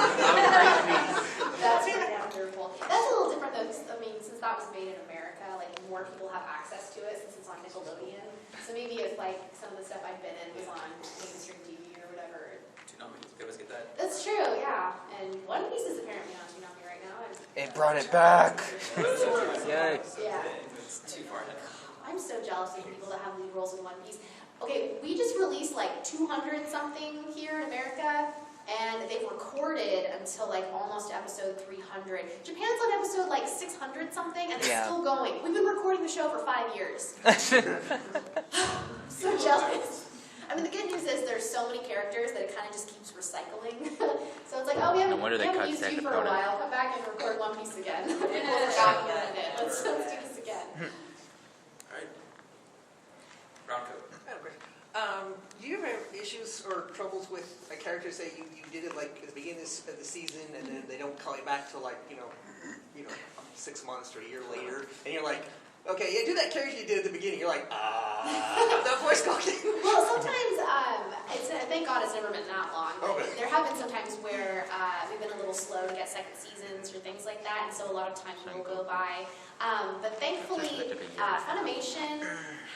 That's wonderful. That's a little different though. I mean, since that was made in America, like more people have access to it since it's on on Nickelodeon. So maybe if like some of the stuff I've been in was on mainstream TV or whatever. Toonami, you always get that. That's true, yeah. And One Piece is apparently on Toonami right now. It brought it back. Yay. Yeah. It's too far ahead. I'm so jealous of people that have lead roles in One Piece. Okay, we just released like 200 something here in America, and they've recorded until like almost episode 300. Japan's on episode like 600 something, and it's still going. We've been recording the show for 5 years. So jealous. I mean, the good news is there's so many characters that it kind of just keeps recycling. So it's like, oh, we haven't used you for a while. Come back and record One Piece again. People forgot what it did. Let's do this again. All right. Round code. I have a question. Do you ever have issues or troubles with a character, say you did it like at the beginning of the season and then they don't call you back till like, 6 months or a year later, and you're like, okay, yeah, do that character you did at the beginning. You're like, the voice talking. Well, sometimes, thank God it's never been that long. Okay. There have been some times where we've been a little slow to get second seasons or things like that, and so a lot of time will go by. But thankfully, Funimation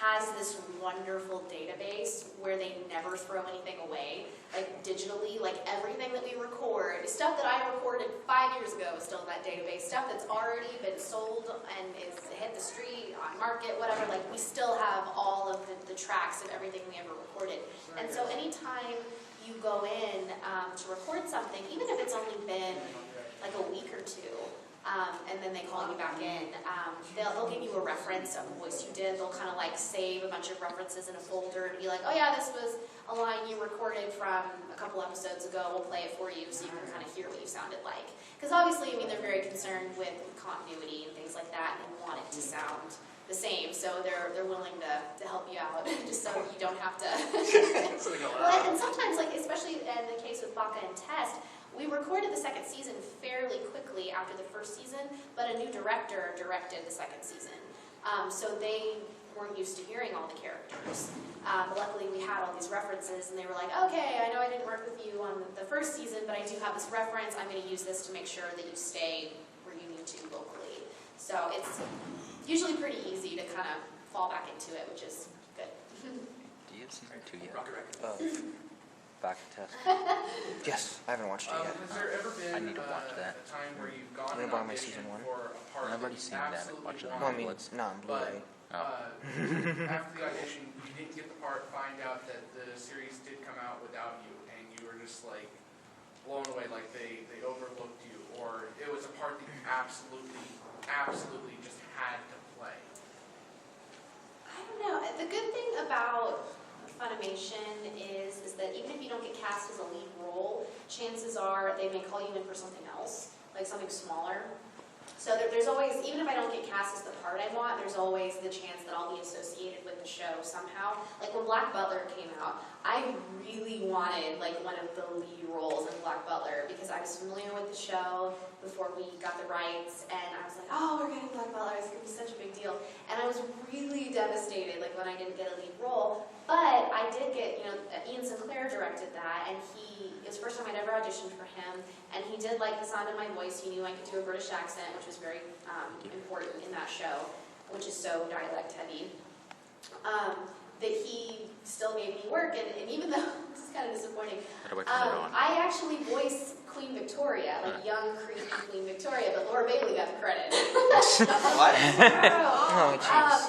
has this wonderful database where they never throw anything away, like digitally, like everything that we record, stuff that I recorded 5 years ago is still in that database, stuff that's already been sold and is hit the street, on market, whatever, like we still have all of the tracks of everything we ever recorded. And so anytime you go in to record something, even if it's only been like a week or two, and then they call you back in, they'll give you a reference of the voice you did. They'll kind of like save a bunch of references in a folder and be like, oh yeah, this was a line you recorded from a couple episodes ago. We'll play it for you so you can kind of hear what you sounded like. Because obviously, I mean, they're very concerned with continuity and things like that and want it to sound the same. So they're willing to help you out just so you don't have to. Well, and sometimes, like especially in the case with Baka and Test, we recorded the second season fairly quickly after the first season, but a new director directed the second season. So they weren't used to hearing all the characters. But luckily we had all these references and they were like, okay, I know I didn't work with you on the first season, but I do have this reference. I'm going to use this to make sure that you stay where you need to locally. So it's usually pretty easy to kind of fall back into it, which is good. Do you have season 2 yet? Rocket Record. Back to test. Yes, I haven't watched it yet. Has there ever been I need to watch that. a time where you've gone I'm and gonna borrow my auditioned season 1. for a part I've already that you seen that. absolutely Watch it Well, I wanted, mean, no, on Blu-ray. after the audition, you didn't get the part, find out that the series did come out without you, and you were just like blown away, like they overlooked you, or it was a part that you absolutely just had to play. I don't know. The good thing about Funimation is that even if you don't get cast as a lead role, chances are they may call you in for something else, like something smaller. So there's always, even if I don't get cast as the part I want, there's always the chance that I'll be associated with the show somehow. Like when Black Butler came out, I really wanted like one of the lead roles in Black Butler because I was familiar with the show before we got the rights, and I was like, oh, we're getting Black Butler, it's going to be such a big deal. And I was really devastated like when I didn't get a lead role, but I did get, Ian Sinclair directed that, and it was the first time I'd ever auditioned for him, and he did like the sound of my voice. He knew I could do a British accent, which was very important in that show, which is so dialect heavy. That he still gave me work, and even though, this is kind of disappointing, I actually voiced Queen Victoria, like young, creepy Queen Victoria, but Laura Bailey got the credit. What?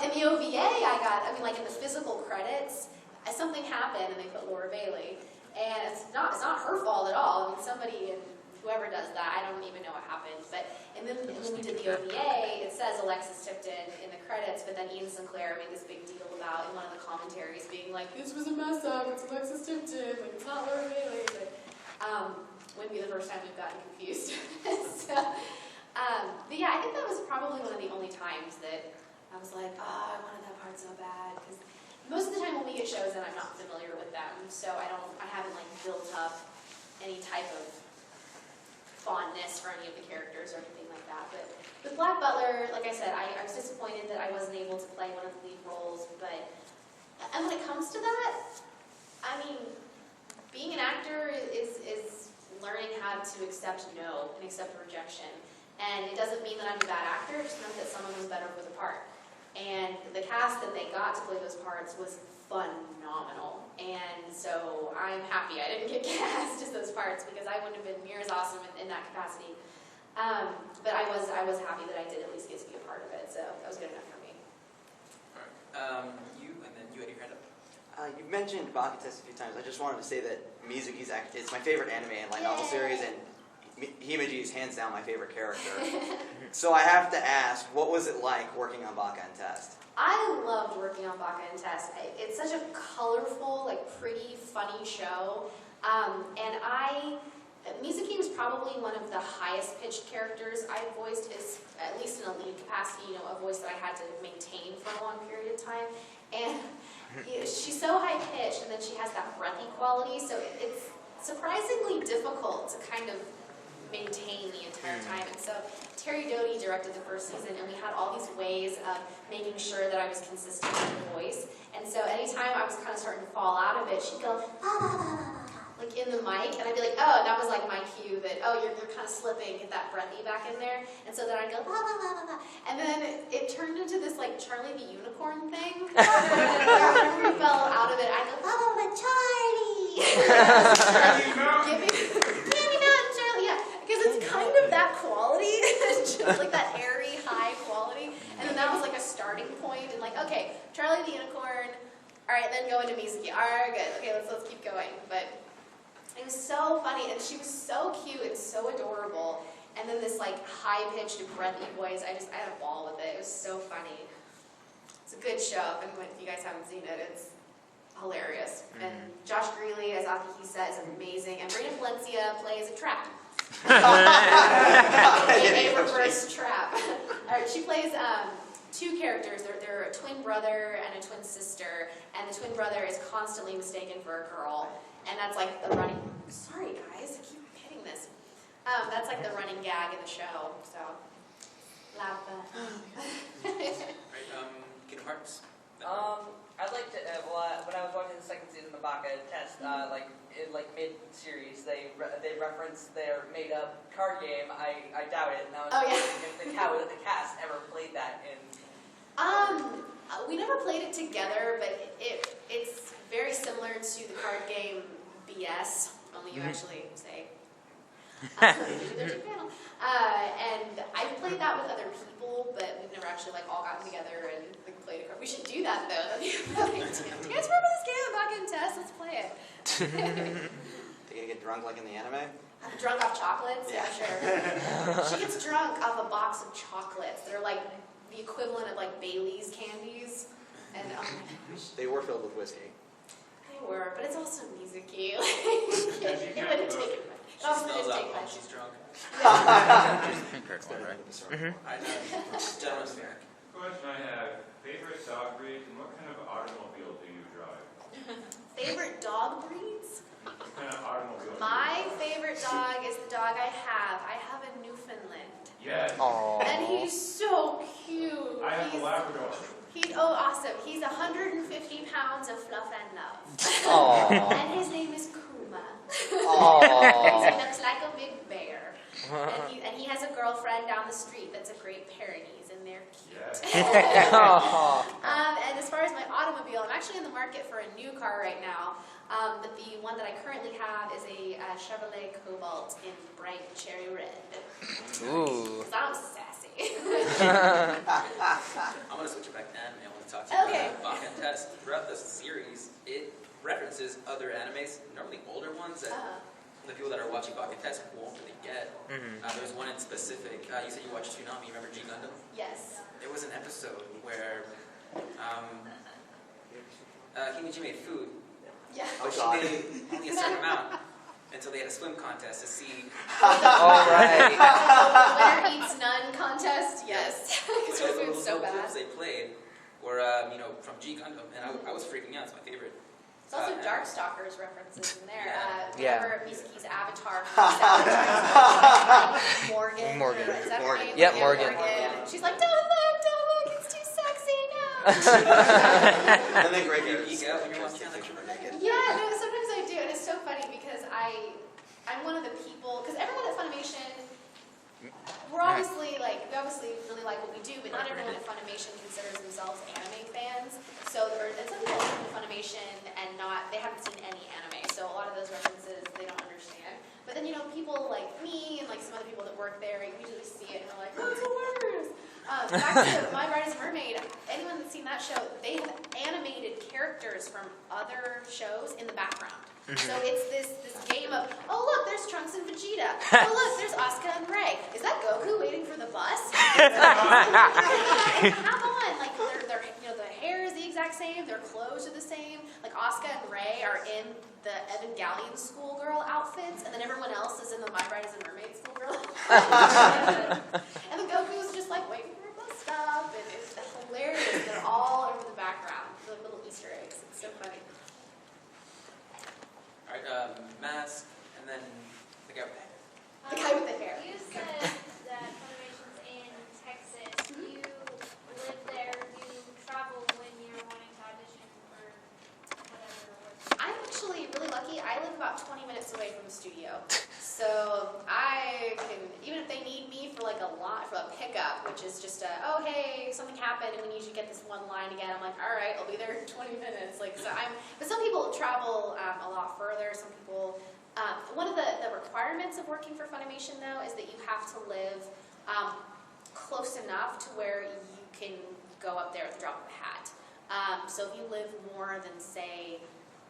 In the OVA, like in the physical credits, something happened and they put Laura Bailey. And it's not her fault at all. I mean, somebody, whoever does that, I don't even know what happened. But and then when we did the OVA, it says Alexis Tipton in the credits, but then Ian Sinclair made this big deal about in one of the commentaries being like, this was a mess up, it's Alexis Tipton, like it's not Laura Bailey. But wouldn't be the first time we've gotten confused. But yeah, I think that was probably one of the only times that I was like, oh, I wanted that part so bad. Because most of the time when we get shows in, I'm not familiar with them, so I haven't like built up any type of fondness for any of the characters or anything like that. But with Black Butler, like I said, I was disappointed that I wasn't able to play one of the lead roles. And when it comes to that, I mean, being an actor is learning how to accept no and accept rejection. And it doesn't mean that I'm a bad actor, it just meant that someone was better for the part. And the cast that they got to play those parts was phenomenal. And so I'm happy I didn't get cast as those parts because I wouldn't have been near as awesome in that capacity. But I was happy that I did at least get to be a part of it, so that was good enough for me. All right. You, and then you had your hand up. You've mentioned Baka Test a few times. I just wanted to say that Mizuki's it's my favorite anime and light novel series, and Himeji is hands down my favorite character. So I have to ask, what was it like working on Baka and Test? I loved working on Baka and Test. It's such a colorful, like pretty, funny show. And Mizuki was probably one of the highest pitched characters I've voiced, at least in a lead capacity, a voice that I had to maintain for a long period of time. And she's so high pitched, and then she has that breathy quality, so it's surprisingly difficult to kind of maintain the entire time. And so Terry Doty directed the first season, and we had all these ways of making sure that I was consistent with the voice. And so anytime I was kind of starting to fall out of it, she'd go, like in the mic, and I'd be like, oh, and that was like my cue that, oh, you're kind of slipping, get that breathy back in there. And so then I'd go, la, la, la, la, la. And then it turned into this like Charlie the Unicorn thing. And we fell out of it. I'd go, la, la, la, Charlie. Give me that, Charlie. Yeah, because it's kind of that quality, just like that airy, high quality. And then that was like a starting point, and like, okay, Charlie the Unicorn. All right, then go into Mizuki. All right, good. Okay, let's keep going. But it was so funny, and she was so cute and so adorable. And then this like high-pitched, breathy voice. I had a ball with it. It was so funny. It's a good show. If you guys haven't seen it, it's hilarious. And Josh Greeley, as Akihisa, is amazing. And Brina Valencia plays a trap. A reverse trap. All right, she plays two characters. They're a twin brother and a twin sister, and the twin brother is constantly mistaken for a girl, and that's like the running. Sorry guys, I keep hitting this. That's like the running gag in the show. So, laugh. Kingdom Hearts. I'd like to, when I was watching the second season of Baka Test, in mid-series, they referenced their made-up card game. I doubt it, and I was wondering if the cast ever played that in... We never played it together, but it's very similar to the card game BS, only you actually say... there's a panel. And I've played that with other people, but we've never actually all gotten together and played a card. We should do that though. That'd be really do you guys remember this game, Baka and Test? Let's play it. They gonna get drunk like in the anime? Drunk off chocolates? Yeah, sure. She gets drunk off a box of chocolates. They're like the equivalent of Bailey's candies. And oh my gosh. They were filled with whiskey. They were, but it's also Mizuki. It wouldn't take it. She smells alcohol when she's drunk. Gentleman's back. Question I have, favorite dog breed and what kind of automobile do you drive? Favorite dog breeds? What kind of automobile? My favorite dog is the dog I have. I have a Newfoundland. Yes. Aww. And he's so cute. I have a Labrador. He's awesome. He's 150 pounds of fluff and love. Aww. And his name is Kuma. Aww. He looks like a big bear. And he has a girlfriend down the street that's a Great Pyrenees, and they're cute. And as far as my automobile, I'm actually in the market for a new car right now. But the one that I currently have is a Chevrolet Cobalt in bright cherry red. Ooh. Because I'm sassy. I'm going to switch it back to anime. I want to talk to you about Baka and Test. Throughout the series, it references other animes, normally older ones that the people that are watching Baka and Test won't really get. There's one in specific. You said you watched Toonami. You remember G Gundam? Yes. There was an episode where Himeji made food. Yeah. But she made only a certain amount until they had a swim contest to see. All right. The winner eats none contest. Yes. Because her food's so bad. Clips they played were from G Gundam, and I was freaking out. It's my favorite. There's also Darkstalkers references in there. Yeah. Remember Mizuki's avatar? Morgan. Morgan. Is that her name? Yep, Yeah, Morgan. She's like, don't look, it's too sexy, no. And then Greg geek out when you're watching that. Yeah, no, sometimes I do, and it's so funny because I'm one of the people, because everyone at Funimation, we obviously really like what we do, but not everyone at Funimation considers themselves anime fans. So, and some people look at Funimation and they haven't seen any anime, so a lot of those references they don't understand. But then, people like me and like some other people that work there usually see it and are like, oh, it's hilarious. Back to My Bride is a Mermaid, anyone that's seen that show, they have animated characters from other shows in the background. So it's this game of, oh look, there's Trunks and Vegeta. Oh look, there's Asuka and Rey. Is that Goku waiting for the bus? Come on, like their the hair is the exact same, their clothes are the same. Like Asuka and Rey are in the Evangelion schoolgirl outfits, and then everyone else is in the My Bride is a Mermaid schoolgirl. And then Goku's just like waiting for a bus stop, and it's hilarious. They're all over the background, they're like little Easter eggs. It's so funny. Alright, Mask, and then the guy with the hair. The guy with the hair. You said that Funimation's in Texas. You live there. You travel when you're wanting to audition for whatever. I'm actually really lucky. I live about 20 minutes away from the studio. So I can, even if they need me for like a pickup, which is just oh hey, something happened and we need you to get this one line again. I'm like, all right, I'll be there in 20 minutes. But some people travel a lot further. Some people, one of the requirements of working for Funimation though is that you have to live close enough to where you can go up there at the drop of a hat. So if you live more than say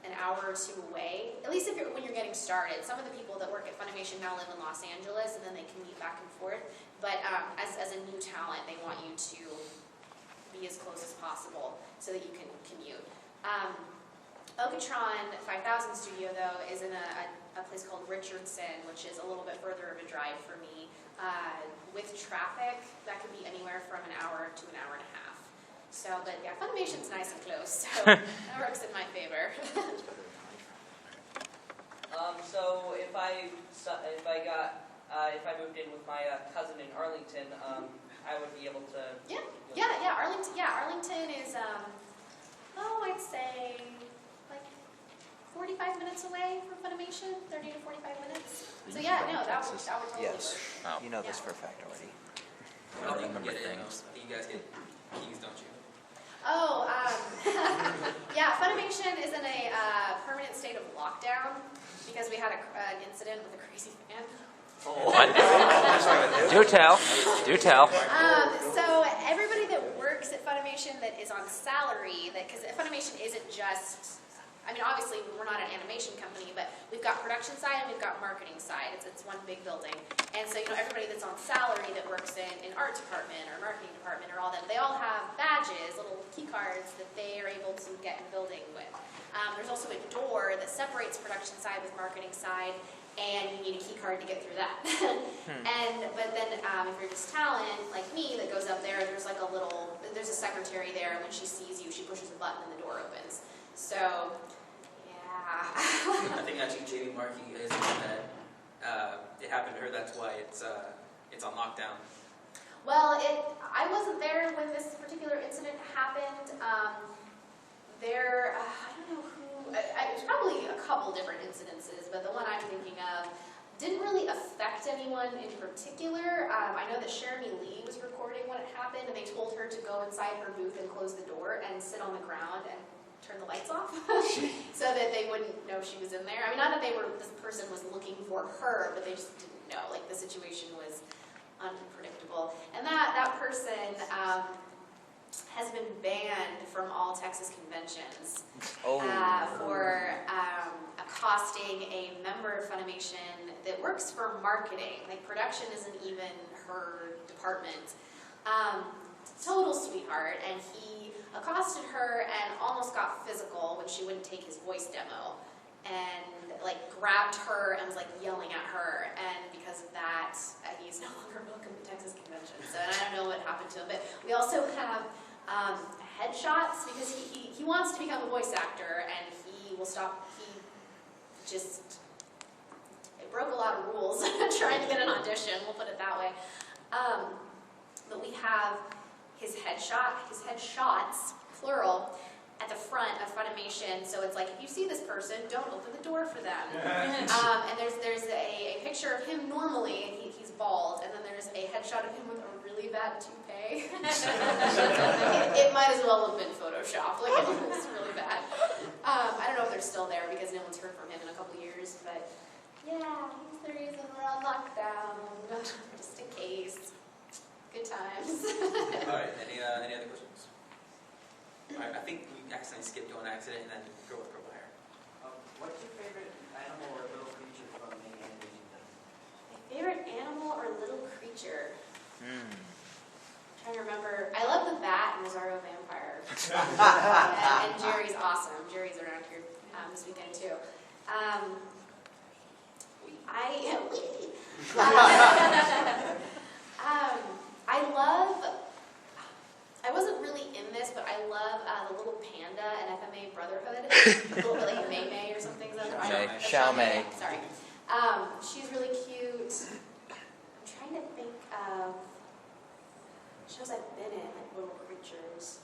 an hour or two away, at least when you're getting started. Some of the people that work at Funimation now live in Los Angeles, and then they commute back and forth. But as a new talent, they want you to be as close as possible so that you can commute. Okatron 5000 studio, though, is in a place called Richardson, which is a little bit further of a drive for me. With traffic, that could be anywhere from an hour to an hour and a half. So, but yeah, Funimation's nice and close, so that works in my favor. So if I moved in with my cousin in Arlington, I would be able to. Yeah. Arlington is I'd say like 45 minutes away from Funimation, 30 to 45 minutes. So yeah, no, that would totally Yes. work. You know this for a fact already. I think remember you get things. You guys get keys, don't you? Oh, yeah, Funimation is in a permanent state of lockdown because we had an incident with a crazy fan. What? Do tell. Do tell. So everybody that works at Funimation that is on salary, because Funimation isn't just, obviously we're not an animation company, but we've got production side and we've got marketing side. It's one big building. And so, everybody that's on salary that works in art department or marketing department or all that, they all have badges, little key cards that they are able to get in the building with. There's also a door that separates production side with marketing side, and you need a key card to get through that. But then if you're just talent, like me, that goes up there, there's a secretary there, and when she sees you, she pushes a button and the door opens. So, yeah. I think actually J.B. Markey is that it happened to her. That's why it's on lockdown. Well, I wasn't there when this particular incident happened. I don't know who. It was probably a couple different incidences, but the one I'm thinking of didn't really affect anyone in particular. I know that Jeremy Lee was recording when it happened, and they told her to go inside her booth and close the door and sit on the ground and turn the lights off so that they wouldn't know she was in there. Not that this person was looking for her, but they just didn't know. Like, the situation was unpredictable. And that person has been banned from all Texas conventions for accosting a member of Funimation that works for marketing. Like, production isn't even her department. Total sweetheart, and he accosted her and almost got physical when she wouldn't take his voice demo, and grabbed her and was yelling at her, and because of that, he's no longer welcome to Texas conventions. So, and I don't know what happened to him, but we also have headshots because he wants to become a voice actor, and he will stop. It broke a lot of rules trying to get an audition. We'll put it that way. But we have his headshots, plural, at the front of Funimation Funimation, so it's like, if you see this person, don't open the door for them. And there's a picture of him normally, and he's bald, and then there's a headshot of him with a really bad toupee. It might as well have been Photoshop, like it was really bad. I don't know if they're still there because no one's heard from him in a couple years, but yeah, he's the reason we're on lockdown, just in case. Good times. All right, any other questions? All right, I think we accidentally skipped one accident and then go with purple hair. What's your favorite animal or little creature from any animation done? My favorite animal or little creature? Trying to remember. I love the bat and Rosario Vampire. and Jerry's awesome. Jerry's around here this weekend too. I wasn't really in this, but I love the little panda in FMA Brotherhood. A little bit like Mei Mei or something. Xiao Mei. Sorry. She's really cute. I'm trying to think of shows I've been in, like little creatures.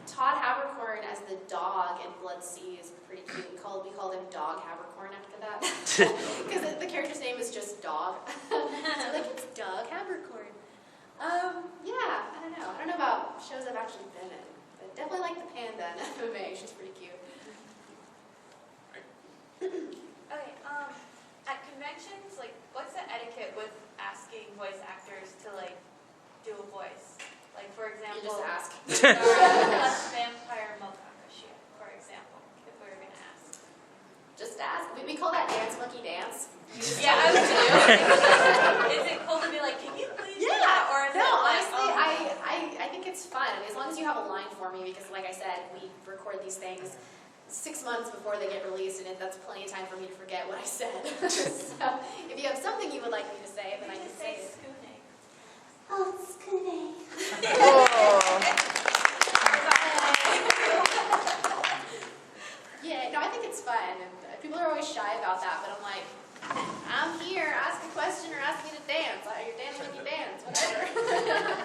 Todd Habercorn as the dog in Blood Sea is pretty cute. We called him Dog Habercorn after that. Because the character's name is just Dog. So like, it's Dog Habercorn. Yeah, I don't know. I don't know about shows I've actually been in. But definitely like the panda in FMA. She's pretty cute. Okay, at conventions, like, what's the etiquette with asking voice actors to, like, do a voice? Like, for example, You just ask. Vampire Mokashi, for example, if we were going to ask. Just ask. We call that dance monkey dance. Yeah, I was too. Is it cool to be like, can you please do that? Or is No, it like, honestly, I think it's fun. I mean, as long as you have a line for me, because like I said, we record these things 6 months before they get released, and that's plenty of time for me to forget what I said. So, if you have something you would like me to say, then I can say it. Skooning. Oh, Skooning. Yeah, no, I think it's fun, and people are always shy about that, but I'm like, I'm here, ask a question or ask me to dance. You're dancing with you dance, whatever.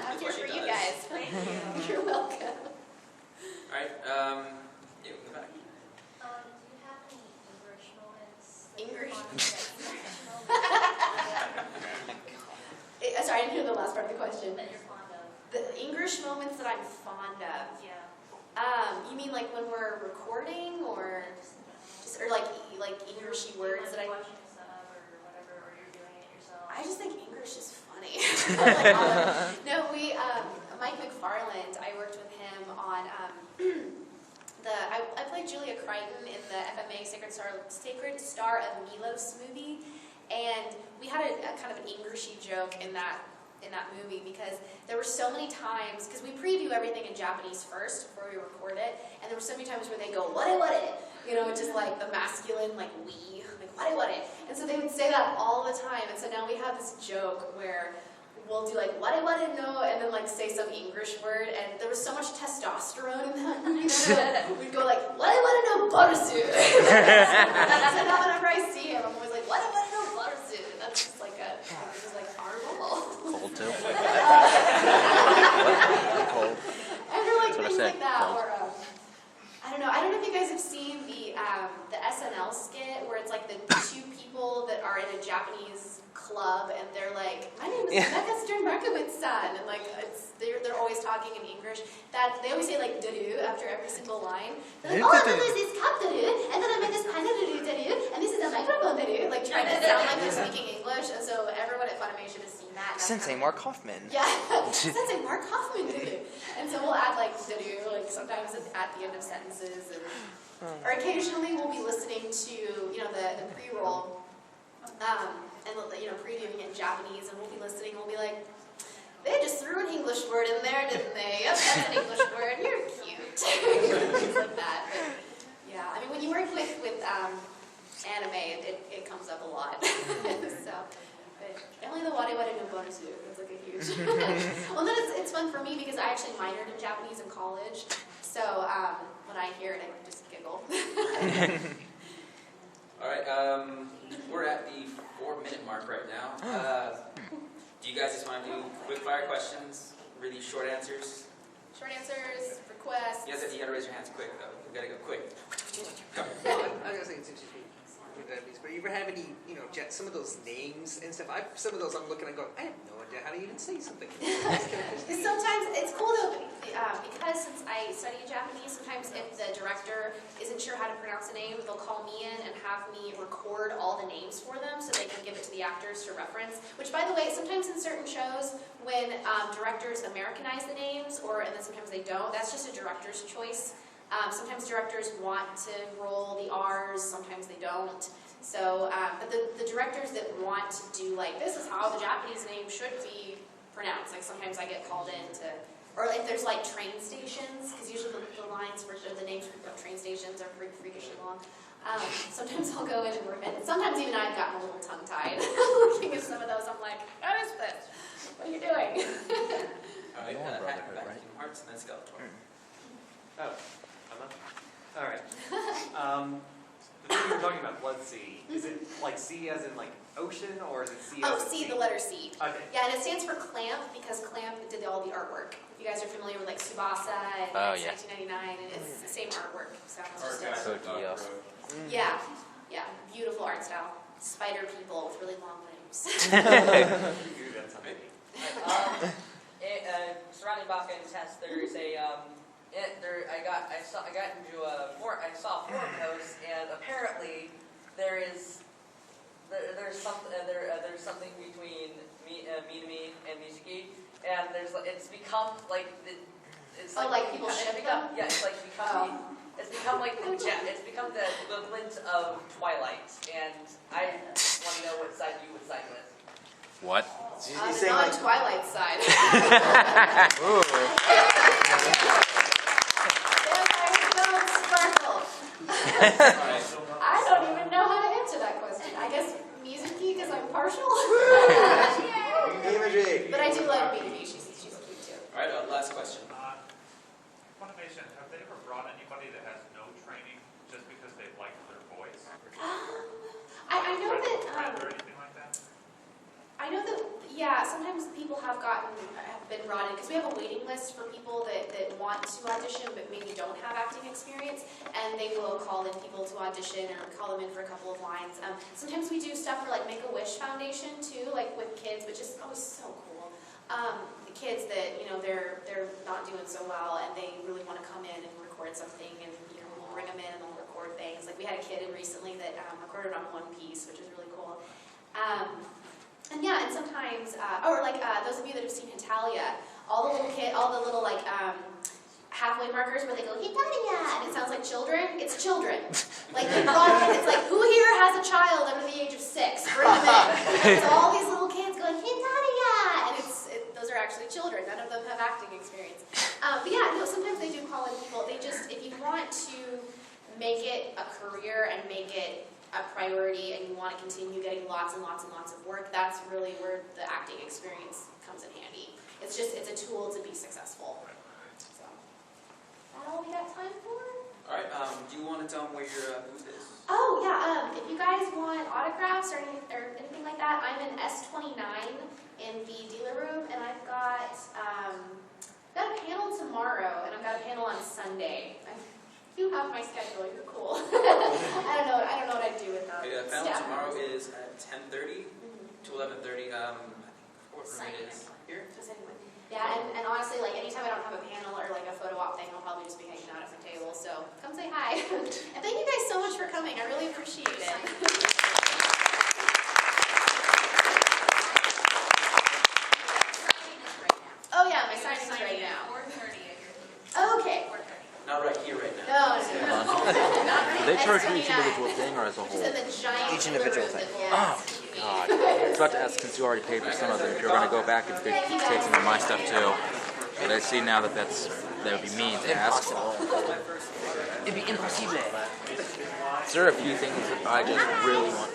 I'm here for you guys. Thank you. You're welcome. All right, yeah, in the back. Do you have any English moments? English? Sorry, I didn't hear the last part of the question. That you're fond of? The English moments that I'm fond of. Yeah. You mean like when we're recording, or just or like Englishy words that I? Watching a sub or whatever, or you're doing it yourself. I just think English is funny. No, Mike McFarland. I worked with him on I played Julia Crichton in the FMA Sacred Star of Milos movie, and we had a kind of an Englishy joke in that movie, because there were so many times, because we preview everything in Japanese first before we record it, and there were so many times where they go, ware, you know, just like the masculine, like we, like ware, and so they would say that all the time, and so now we have this joke where we'll do like ware no, and then like say some English word, and there was so much testosterone in that movie, so we'd go like ware no barasu. So now whenever I see him, I'm always like ware no barasu. That's just like our goal. Cold too. And they're like things like that, or I don't know if you guys have seen the SNL skit where it's like the two people that are in a Japanese club, and they're like, my name is Rebecca Stern Markowitz-san, and like they're always talking in English. That they always say like "doo" after every single line. They're like, oh, there's this cup doo, and then I made this kind of doo, and this is a microphone doo, like trying to sound like they're speaking English. And so everyone at Funimation has seen that. Sensei Mark Hoffman. Yeah, Sensei Mark Hoffman doo. And so we'll add like doo, like sometimes at the end of sentences, and or occasionally we'll be listening to the pre-roll. And previewing it in Japanese, and we'll be listening, we'll be like, they just threw an English word in there, didn't they? Yep, that's an English word, you're cute. Things like that. But, yeah, I mean, when you work with anime, it comes up a lot. So, but definitely the ware no barasu, that's like a huge. Well, then it's fun for me because I actually minored in Japanese in college, so when I hear it, I just giggle. All right, we're at the 4-minute mark right now. Do you guys just want to do quick fire questions? Really short answers? Short answers, requests. You you gotta raise your hands quick though. You gotta go quick. Go. I was gonna say it's interesting. But you ever have any, some of those names and stuff? Some of those I'm looking and going, I have no idea how to even say something. Sometimes it's cool though, because since I study Japanese, sometimes if the director isn't sure how to pronounce a name, they'll call me in and have me record all the names for them so they can give it to the actors to reference. Which, by the way, sometimes in certain shows, when directors Americanize the names, and then sometimes they don't, that's just a director's choice. Sometimes directors want to roll the R's, sometimes they don't. So, but the directors that want to do, like, this is how the Japanese name should be pronounced. Like, sometimes I get called in to, or if there's, like, train stations, because usually the lines for the names of train stations are pretty freakishly long. Sometimes I'll go in and work, and sometimes even I've gotten a little tongue-tied looking at some of those. I'm like, what is this? What are you doing? All right, back to Kingdom Hearts and then Skeletor. Oh. All right. The thing you were talking about, Blood Sea, is it like sea as in like ocean, or is it sea as in C, sea? the letter C. Okay. Yeah, and it stands for Clamp because Clamp did all the artwork. If you guys are familiar with like Tsubasa and 1999, and it's the same artwork. So yeah, beautiful art style. Spider people with really long limbs. Surrounding Baka and Test, there's a I saw a forum post, and apparently there's something between Minami and Mizuki, and it's become like it's like people ship them? Yeah, it's become like it's become the equivalent of Twilight, and I want to know what side you would side with. What? The non-Twilight side. I don't even know how to answer that question. I guess Mizuki because I'm partial. But I do like Mizuki. She's cute too. All right, last question. Funimation, have they ever brought anybody that has no training just because they like their voice? I know that. Or anything like that? I know that. Yeah, sometimes people have been brought in because we have a waiting list for people that want to audition but maybe don't have acting experience, and they will call in people to audition or call them in for a couple of lines. Sometimes we do stuff for like Make-A-Wish Foundation too, like with kids, which is always so cool. The kids that they're not doing so well and they really want to come in and record something, and we'll bring them in and they'll record things. Like we had a kid in recently that recorded on One Piece, which is really cool. And yeah, and sometimes, those of you that have seen Hitalia, all the little halfway markers where they go, Hitalia, and it sounds like children, it's children. Like, it's like, who here has a child under the age of 6? Bring them in. It's all these little kids going, Hitalia, and those are actually children. None of them have acting experience. But yeah, no, sometimes they do call in people. If you want to make it a career and make it a priority and you want to continue getting lots and lots and lots of work, that's really where the acting experience comes in handy. It's a tool to be successful. So, is that all we got time for? All right, do you want to tell them where your booth is? Oh, yeah, if you guys want autographs or anything like that, I'm in S29 in the dealer room, and I've got a panel tomorrow, and I've got a panel on Sunday. You have my schedule. You're cool. I don't know what I'd do with them. The panel tomorrow is at 10:30 to 11:30. What room it is? Here. Yeah, and honestly, like anytime I don't have a panel or like a photo op thing, I'll probably just be hanging out at my table. So come say hi. And thank you guys so much for coming. I really appreciate it. Oh yeah, my signing is right now. 4:30 at your booth. Okay. Not right here, right now. No. Do they charge you each individual thing or as a whole? Each individual thing. Oh, God. I was about to ask, since you already paid for some of them, if you're going to go back and take some of my stuff too. But I see now that that would be mean to ask. It'd be impossible. Is there a few things that I just really want?